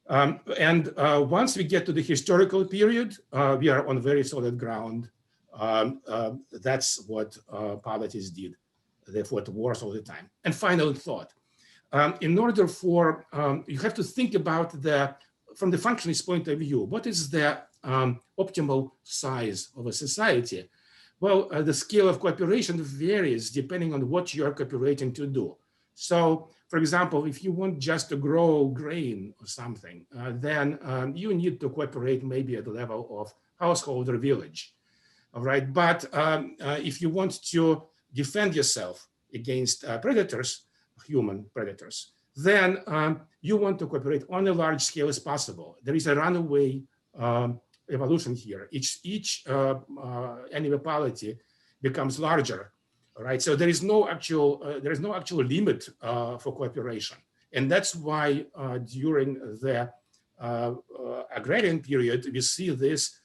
And once we get to the historical period, we are on very solid ground. That's what polities did. They fought wars all the time. And final thought. In order for, you have to think about from the functionist point of view, what is the optimal size of a society? Well, the scale of cooperation varies depending on what you're cooperating to do. So, for example, if you want just to grow grain or something, then you need to cooperate maybe at the level of household or village, all right? But if you want to defend yourself against predators, human predators, then you want to cooperate on a large scale as possible. There is a runaway evolution here. Each animal polity becomes larger, right? So there is no actual limit for cooperation, and that's why during the agrarian period we see this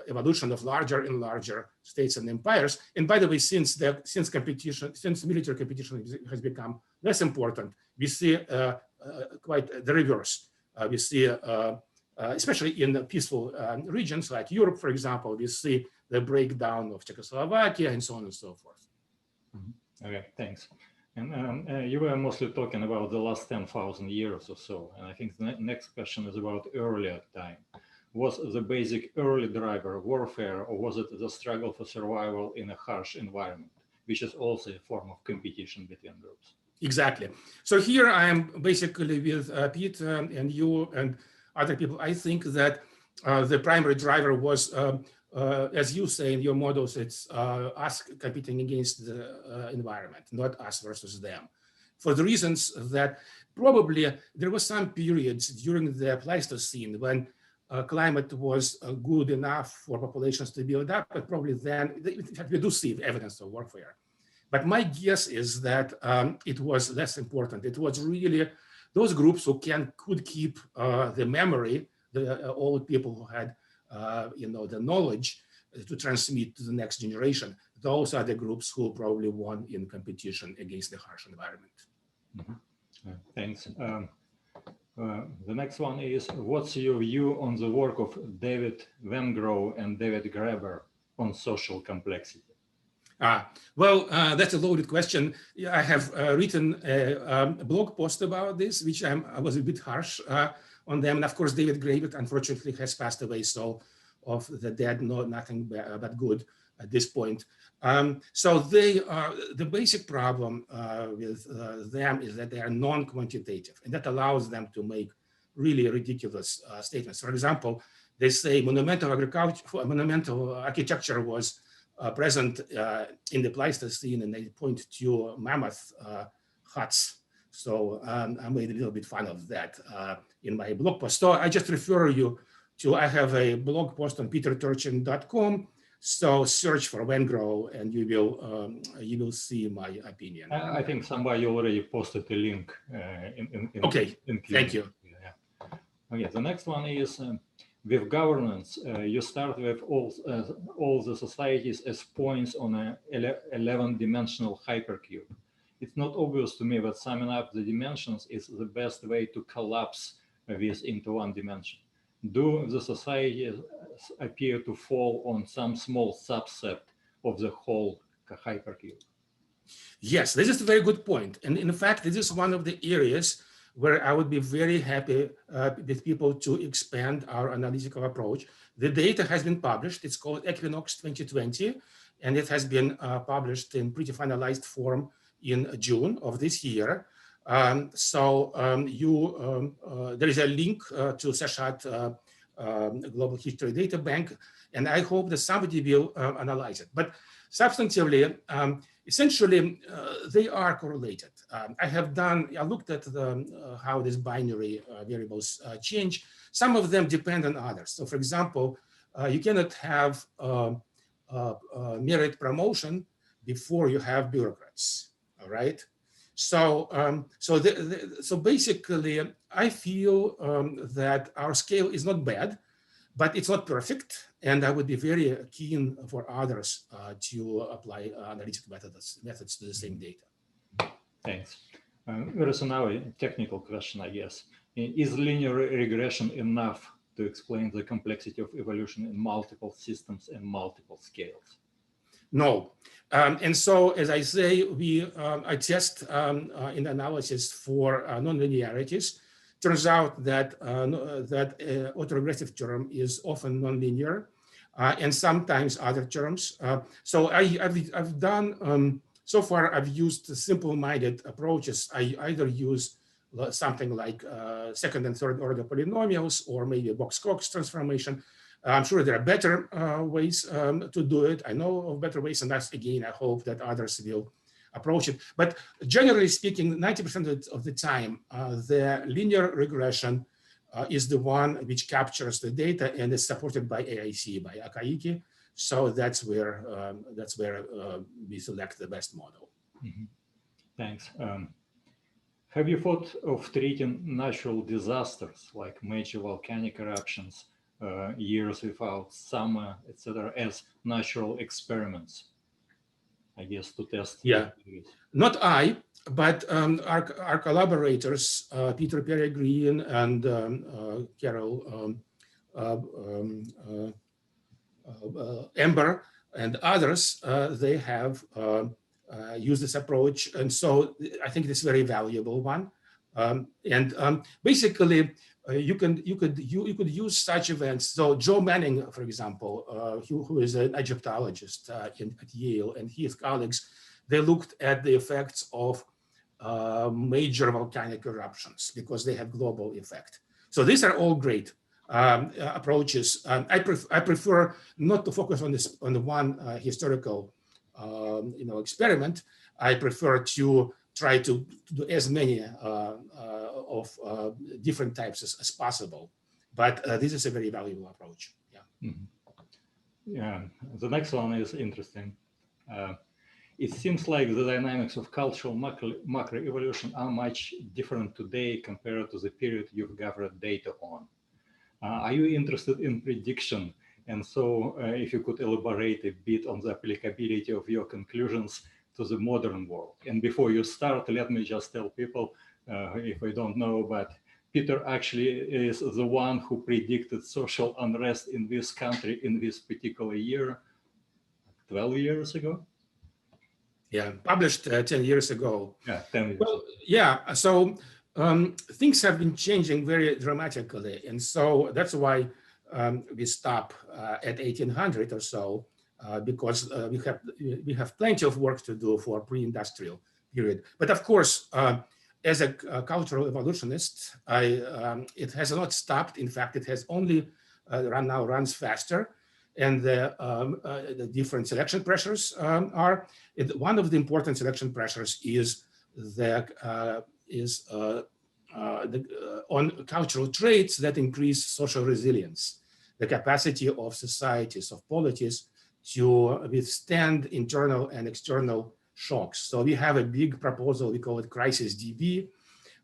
evolution of larger and larger states and empires. And by the way, since military competition has become less important, we see quite the reverse. We see, especially in the peaceful regions like Europe, for example, we see the breakdown of Czechoslovakia and so on and so forth. Okay, thanks. And you were mostly talking about the last 10,000 years or so. And I think the next question is about earlier time. Was the basic early driver warfare, or was it the struggle for survival in a harsh environment, which is also a form of competition between groups? Exactly. So here I am basically with Pete and you and other people. I think that the primary driver was, as you say in your models, it's us competing against the environment, not us versus them. For the reasons that probably there were some periods during the Pleistocene when climate was good enough for populations to build up, but probably then, in fact, we do see evidence of warfare. But my guess is that it was less important. It was really those groups who could keep the memory, the old people who had, the knowledge to transmit to the next generation. Those are the groups who probably won in competition against the harsh environment. Mm-hmm. Thanks. The next one is, what's your view on the work of David Wengrow and David Graeber on social complexity? Well, that's a loaded question. I have written a blog post about this, which I was a bit harsh on them. And of course, David Graeber, unfortunately, has passed away. So of the dead, nothing but good at this point. So the basic problem with them is that they are non-quantitative, and that allows them to make really ridiculous statements. For example, they say monumental architecture was present in the Pleistocene, and they point to mammoth huts. So I made a little bit fun of that in my blog post. So I just refer you to, I have a blog post on peterturchin.com. So search for Wengrow and you will see my opinion. I think somebody already posted a link okay, thank you. Yeah. Okay, the next one is with governance. You start with all the societies as points on an 11-dimensional hypercube. It's not obvious to me that summing up the dimensions is the best way to collapse this into one dimension. Do the societies appear to fall on some small subset of the whole hypercube? Yes, this is a very good point. And in fact, this is one of the areas where I would be very happy with people to expand our analytical approach. The data has been published. It's called Equinox 2020, and it has been published in pretty finalized form in June of this year. There is a link to Seshat Global History Databank, and I hope that somebody will analyze it. But substantively, essentially, they are correlated. I looked at how these binary variables change. Some of them depend on others. So for example, you cannot have merit promotion before you have bureaucrats, all right? So, so basically, I feel that our scale is not bad, but it's not perfect. And I would be very keen for others to apply analytic methods to the same data. Thanks. There is now a technical question, I guess. Is linear regression enough to explain the complexity of evolution in multiple systems and multiple scales? No. And so, as I say, I test in analysis for nonlinearities. Turns out that autoregressive term is often nonlinear, and sometimes other terms. So I've done, so far I've used simple-minded approaches. I either use something like second and third order polynomials, or maybe a Box-Cox transformation. I'm sure there are better ways to do it. I know of better ways, and that's, again, I hope that others will approach it. But generally speaking, 90% of the time, the linear regression is the one which captures the data and is supported by AIC, by Akaike. So that's where we select the best model. Mm-hmm. Thanks. Have you thought of treating natural disasters like major volcanic eruptions, years without summer, etc., as natural experiments? I guess to test. Yeah, not I, but our collaborators, Peter Peregrine and Carol Ember and others, they have used this approach, and so I think this is a very valuable one. Basically, you could use such events. So Joe Manning, for example, who is an Egyptologist at Yale, and his colleagues, they looked at the effects of major volcanic eruptions because they have global effect. So these are all great approaches. I prefer not to focus on the one historical experiment. I prefer to try to do as many of different types as possible. But this is a very valuable approach. Yeah. Mm-hmm. Yeah. The next one is interesting. It seems like the dynamics of cultural macroevolution are much different today compared to the period you've gathered data on. Are you interested in prediction? And so if you could elaborate a bit on the applicability of your conclusions to the modern world. And before you start, let me just tell people, if I don't know, but Peter actually is the one who predicted social unrest in this country in this particular year, 12 years ago. Yeah, published 10 years ago. Yeah, 10 years. Well, yeah, so things have been changing very dramatically. And so that's why we stop at 1800 or so, because we have plenty of work to do for pre-industrial period. But of course, as a cultural evolutionist, it has not stopped. In fact, it has only runs faster. And the different selection pressures are. One of the important selection pressures is on cultural traits that increase social resilience, the capacity of societies, of polities to withstand internal and external shocks. So we have a big proposal, we call it Crisis DB,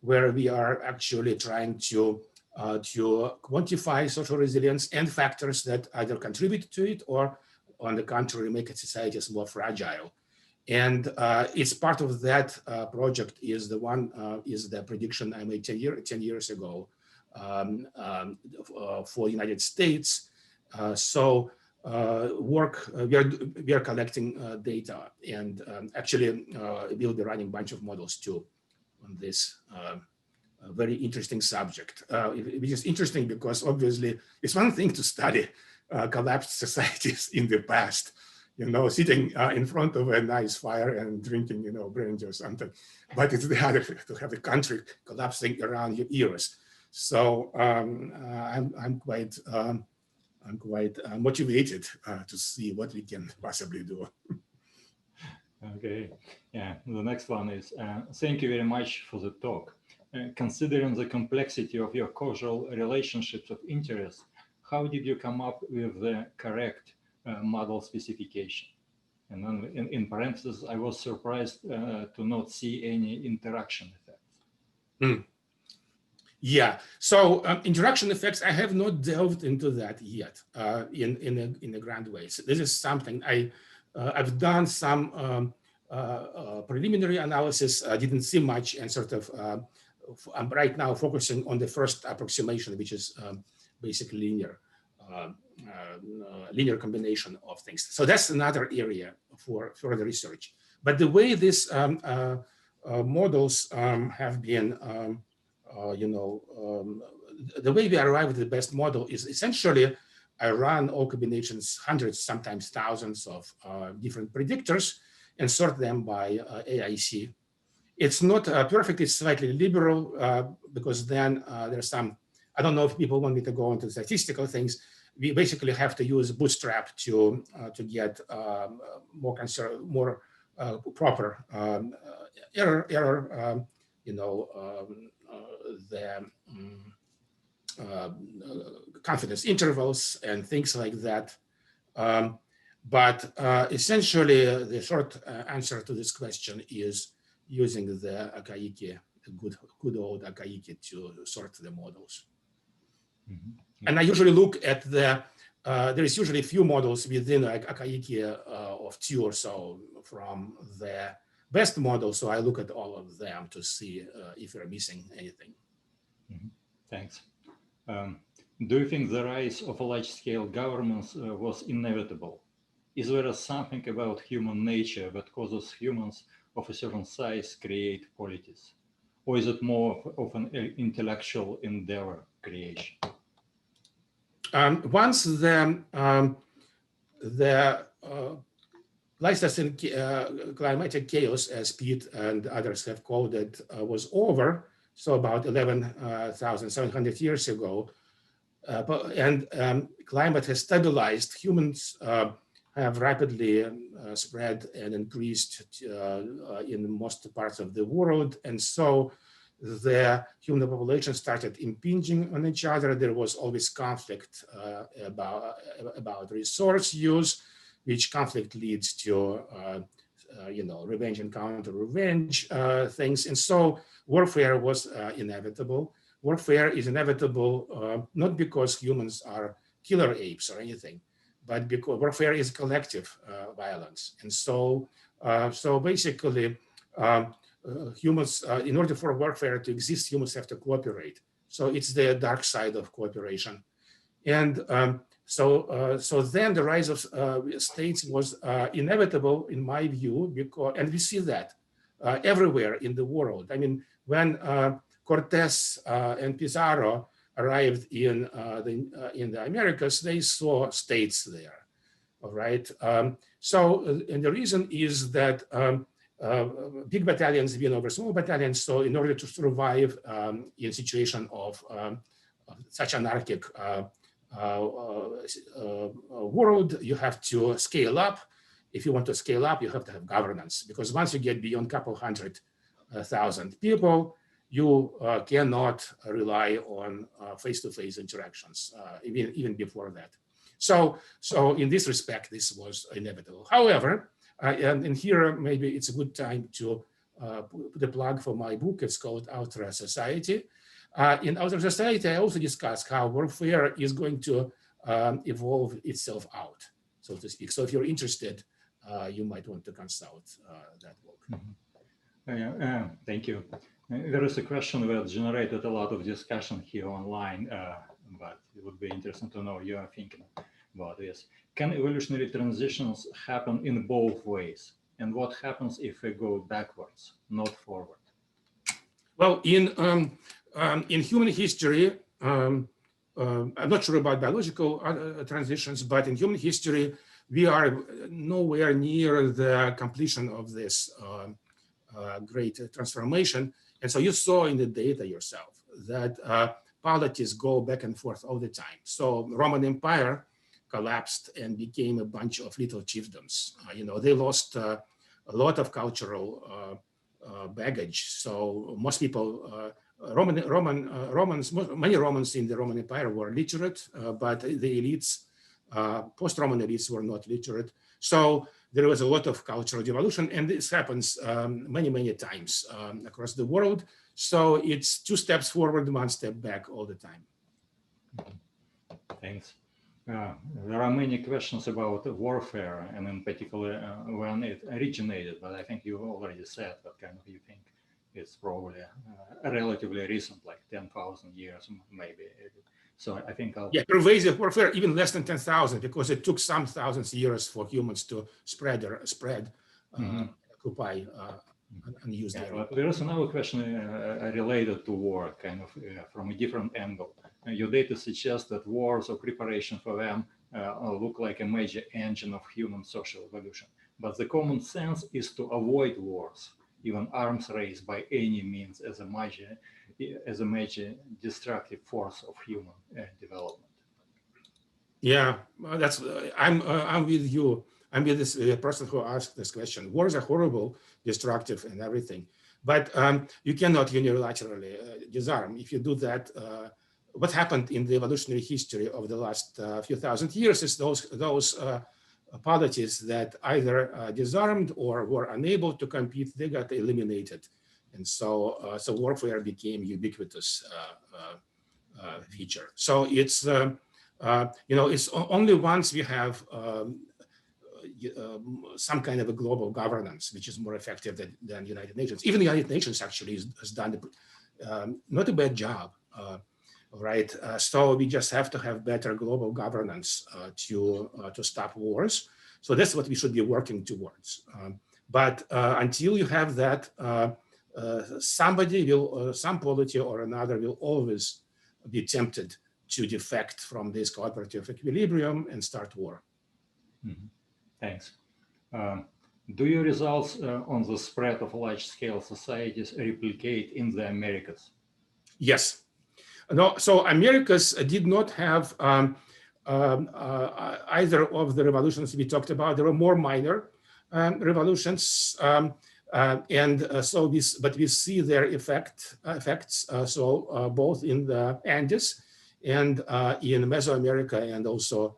where we are actually trying to quantify social resilience and factors that either contribute to it or, on the contrary, make societies more fragile. And it's part of that project is the prediction I made 10 years ago for the United States. We are collecting data, and actually we'll be running a bunch of models too on this very interesting subject, which is interesting because obviously it's one thing to study collapsed societies in the past, sitting in front of a nice fire and drinking, brandy or something. But it's the other to have the country collapsing around your ears. So I'm quite motivated to see what we can possibly do. Okay, yeah, the next one is, thank you very much for the talk. Considering the complexity of your causal relationships of interest, how did you come up with the correct model specification? And then in parentheses, I was surprised to not see any interaction effects. Mm. Yeah, so interaction effects, I have not delved into that yet in a grand way. So this is something I've done some preliminary analysis. I didn't see much, and sort of I'm right now focusing on the first approximation, which is basically linear combination of things. So that's another area for further research. But the way these models have been, the way we arrive at the best model is essentially I run all combinations, hundreds, sometimes thousands of different predictors and sort them by AIC. It's not perfect, it's slightly liberal because then there's some, I don't know if people want me to go into statistical things. We basically have to use Bootstrap to get more proper error, the confidence intervals and things like that. But essentially, the short answer to this question is using the Akaike, good old Akaike, to sort the models. Mm-hmm. And I usually look at there is usually a few models within Akaike of 2 or so from the best model. So I look at all of them to see if we're missing anything. Mm-hmm. Thanks. Do you think the rise of large-scale governments was inevitable? Is there something about human nature that causes humans of a certain size create polities? Or is it more of an intellectual endeavor creation? Once the Pleistocene climatic chaos, as Pete and others have called it, was over, so about 11,700 years ago, and climate has stabilized, humans have rapidly spread and increased in most parts of the world. And so the human population started impinging on each other. There was always conflict about resource use, which conflict leads to, revenge and counter-revenge things. And so warfare was inevitable. Warfare is inevitable not because humans are killer apes or anything, but because warfare is collective violence. And so, basically, humans, in order for warfare to exist, humans have to cooperate. So it's the dark side of cooperation. And so then the rise of states was inevitable, in my view, because, and we see that everywhere in the world. I mean, when Cortés and Pizarro arrived in the Americas, they saw states there, all right? And the reason is that big battalions win over small battalions. So in order to survive in a situation of such anarchic world, you have to scale up. If you want to scale up, you have to have governance, because once you get beyond a couple 100,000 people, you cannot rely on face-to-face interactions, even before that. So in this respect, this was inevitable. However, and here maybe it's a good time to put a plug for my book. It's called Outer Society. In Outer Society, I also discuss how warfare is going to evolve itself out, so to speak. So if you're interested, you might want to consult that book. Mm-hmm. Thank you. There is a question that generated a lot of discussion here online, but it would be interesting to know your thinking about this. Can evolutionary transitions happen in both ways? And what happens if we go backwards, not forward? Well, in human history, I'm not sure about biological transitions, but in human history, we are nowhere near the completion of this great transformation. And so you saw in the data yourself that polities go back and forth all the time. So Roman Empire collapsed and became a bunch of little chiefdoms. They lost a lot of cultural baggage. So most people, many Romans in the Roman Empire were literate, but the elites, post-Roman elites, were not literate. So there was a lot of cultural devolution, and this happens many, many times across the world. So it's 2 steps forward, 1 step back all the time. Thanks. There are many questions about warfare, and in particular when it originated, but I think you already said what kind of you think it's probably relatively recent, like 10,000 years, maybe. So I think I'll... Yeah, pervasive warfare, even less than 10,000, because it took some thousands of years for humans to occupy unused area. But there is another question related to war, kind of from a different angle. Your data suggests that wars or preparation for them look like a major engine of human social evolution. But the common sense is to avoid wars, even arms race by any means, as a major destructive force of human development. Yeah, that's I'm with you. I'm with this person who asked this question. Wars are horrible, destructive, and everything, but you cannot unilaterally disarm. If you do that, what happened in the evolutionary history of the last few thousand years is those polities that either disarmed or were unable to compete, they got eliminated. And so warfare became ubiquitous feature. So it's, it's only once we have some kind of a global governance, which is more effective than United Nations. Even the United Nations actually has done not a bad job. Right, so we just have to have better global governance to stop wars. So that's what we should be working towards. But until you have that, some polity or another will always be tempted to defect from this cooperative equilibrium and start war. Mm-hmm. Thanks. Do your results on the spread of large-scale societies replicate in the Americas? Yes. No, so Americas did not have either of the revolutions we talked about. There were more minor revolutions, but we see their effects. Both in the Andes and in Mesoamerica and also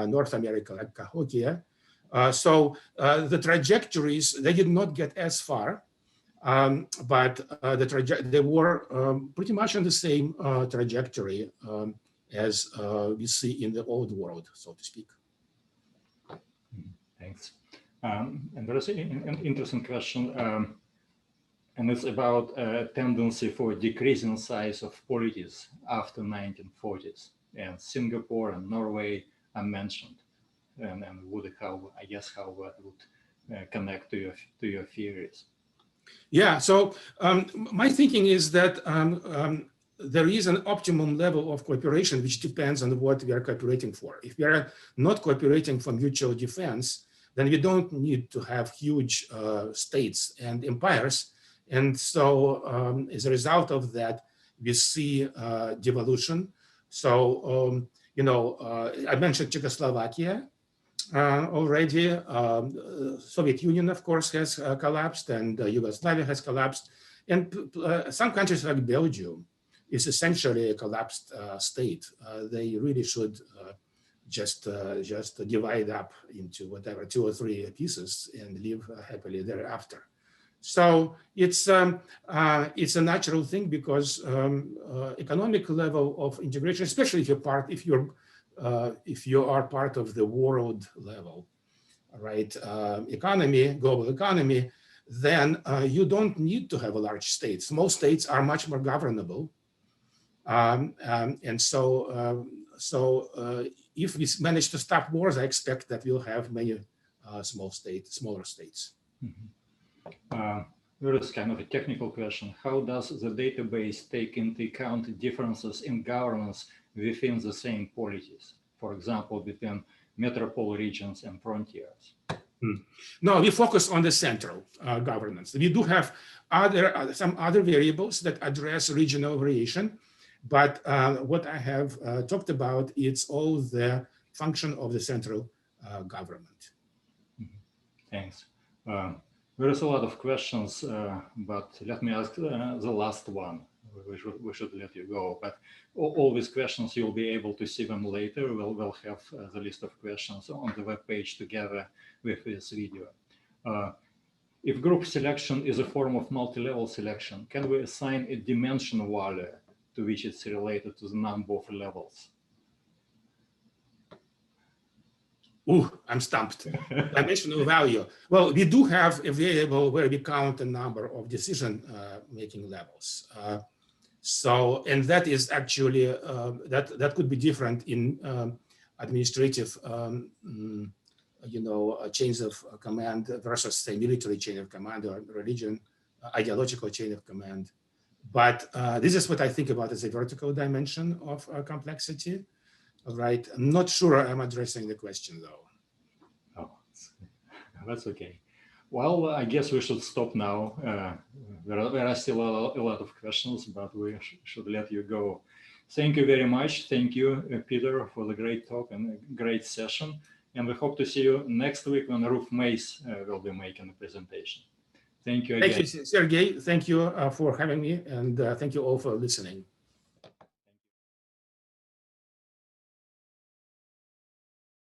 North America, like Cahokia. The trajectories, they did not get as far. But they were pretty much on the same trajectory as we see in the old world, so to speak. Thanks. And there is an interesting question, and it's about a tendency for decreasing size of polities after 1940s. And Singapore and Norway are mentioned, and how that would connect to your theories. Yeah, so my thinking is that there is an optimum level of cooperation, which depends on what we are cooperating for. If we are not cooperating for mutual defense, then we don't need to have huge states and empires. And so as a result of that, we see devolution. So, I mentioned Czechoslovakia. Already, Soviet Union, of course, has collapsed, and Yugoslavia has collapsed, and some countries like Belgium is essentially a collapsed state. They really should just divide up into whatever 2 or 3 pieces and live happily thereafter. So it's a natural thing because economic level of integration, especially if you are part of the world level, right, global economy, then you don't need to have a large state. Small states are much more governable. And so if we manage to stop wars, I expect that we'll have many smaller states. Mm-hmm. There is kind of a technical question. How does the database take into account differences in governance within the same polities, for example, between metropole regions and frontiers? No, we focus on the central governance. We do have some other variables that address regional variation, But what I have talked about, it's all the function of the central government. Thanks. There is a lot of questions, but let me ask the last one. We should let you go, but all these questions, you'll be able to see them later. We'll have the list of questions on the web page together with this video. If group selection is a form of multi-level selection, can we assign a dimension value to which it's related to the number of levels? Ooh, I'm stumped. Dimensional value. Well, we do have a variable where we count the number of decision-making levels. And that is actually, that could be different in administrative, chains of command versus, say, military chain of command or religion, ideological chain of command. But this is what I think about as a vertical dimension of complexity. All right, I'm not sure I'm addressing the question though. Oh, that's okay. Well, I guess we should stop now. There are still a lot of questions, but we should let you go. Thank you very much. Thank you, Peter, for the great talk and a great session. And we hope to see you next week when Ruth Mace will be making a presentation. Thank you again. Thank you, Sergey. Thank you for having me, and thank you all for listening.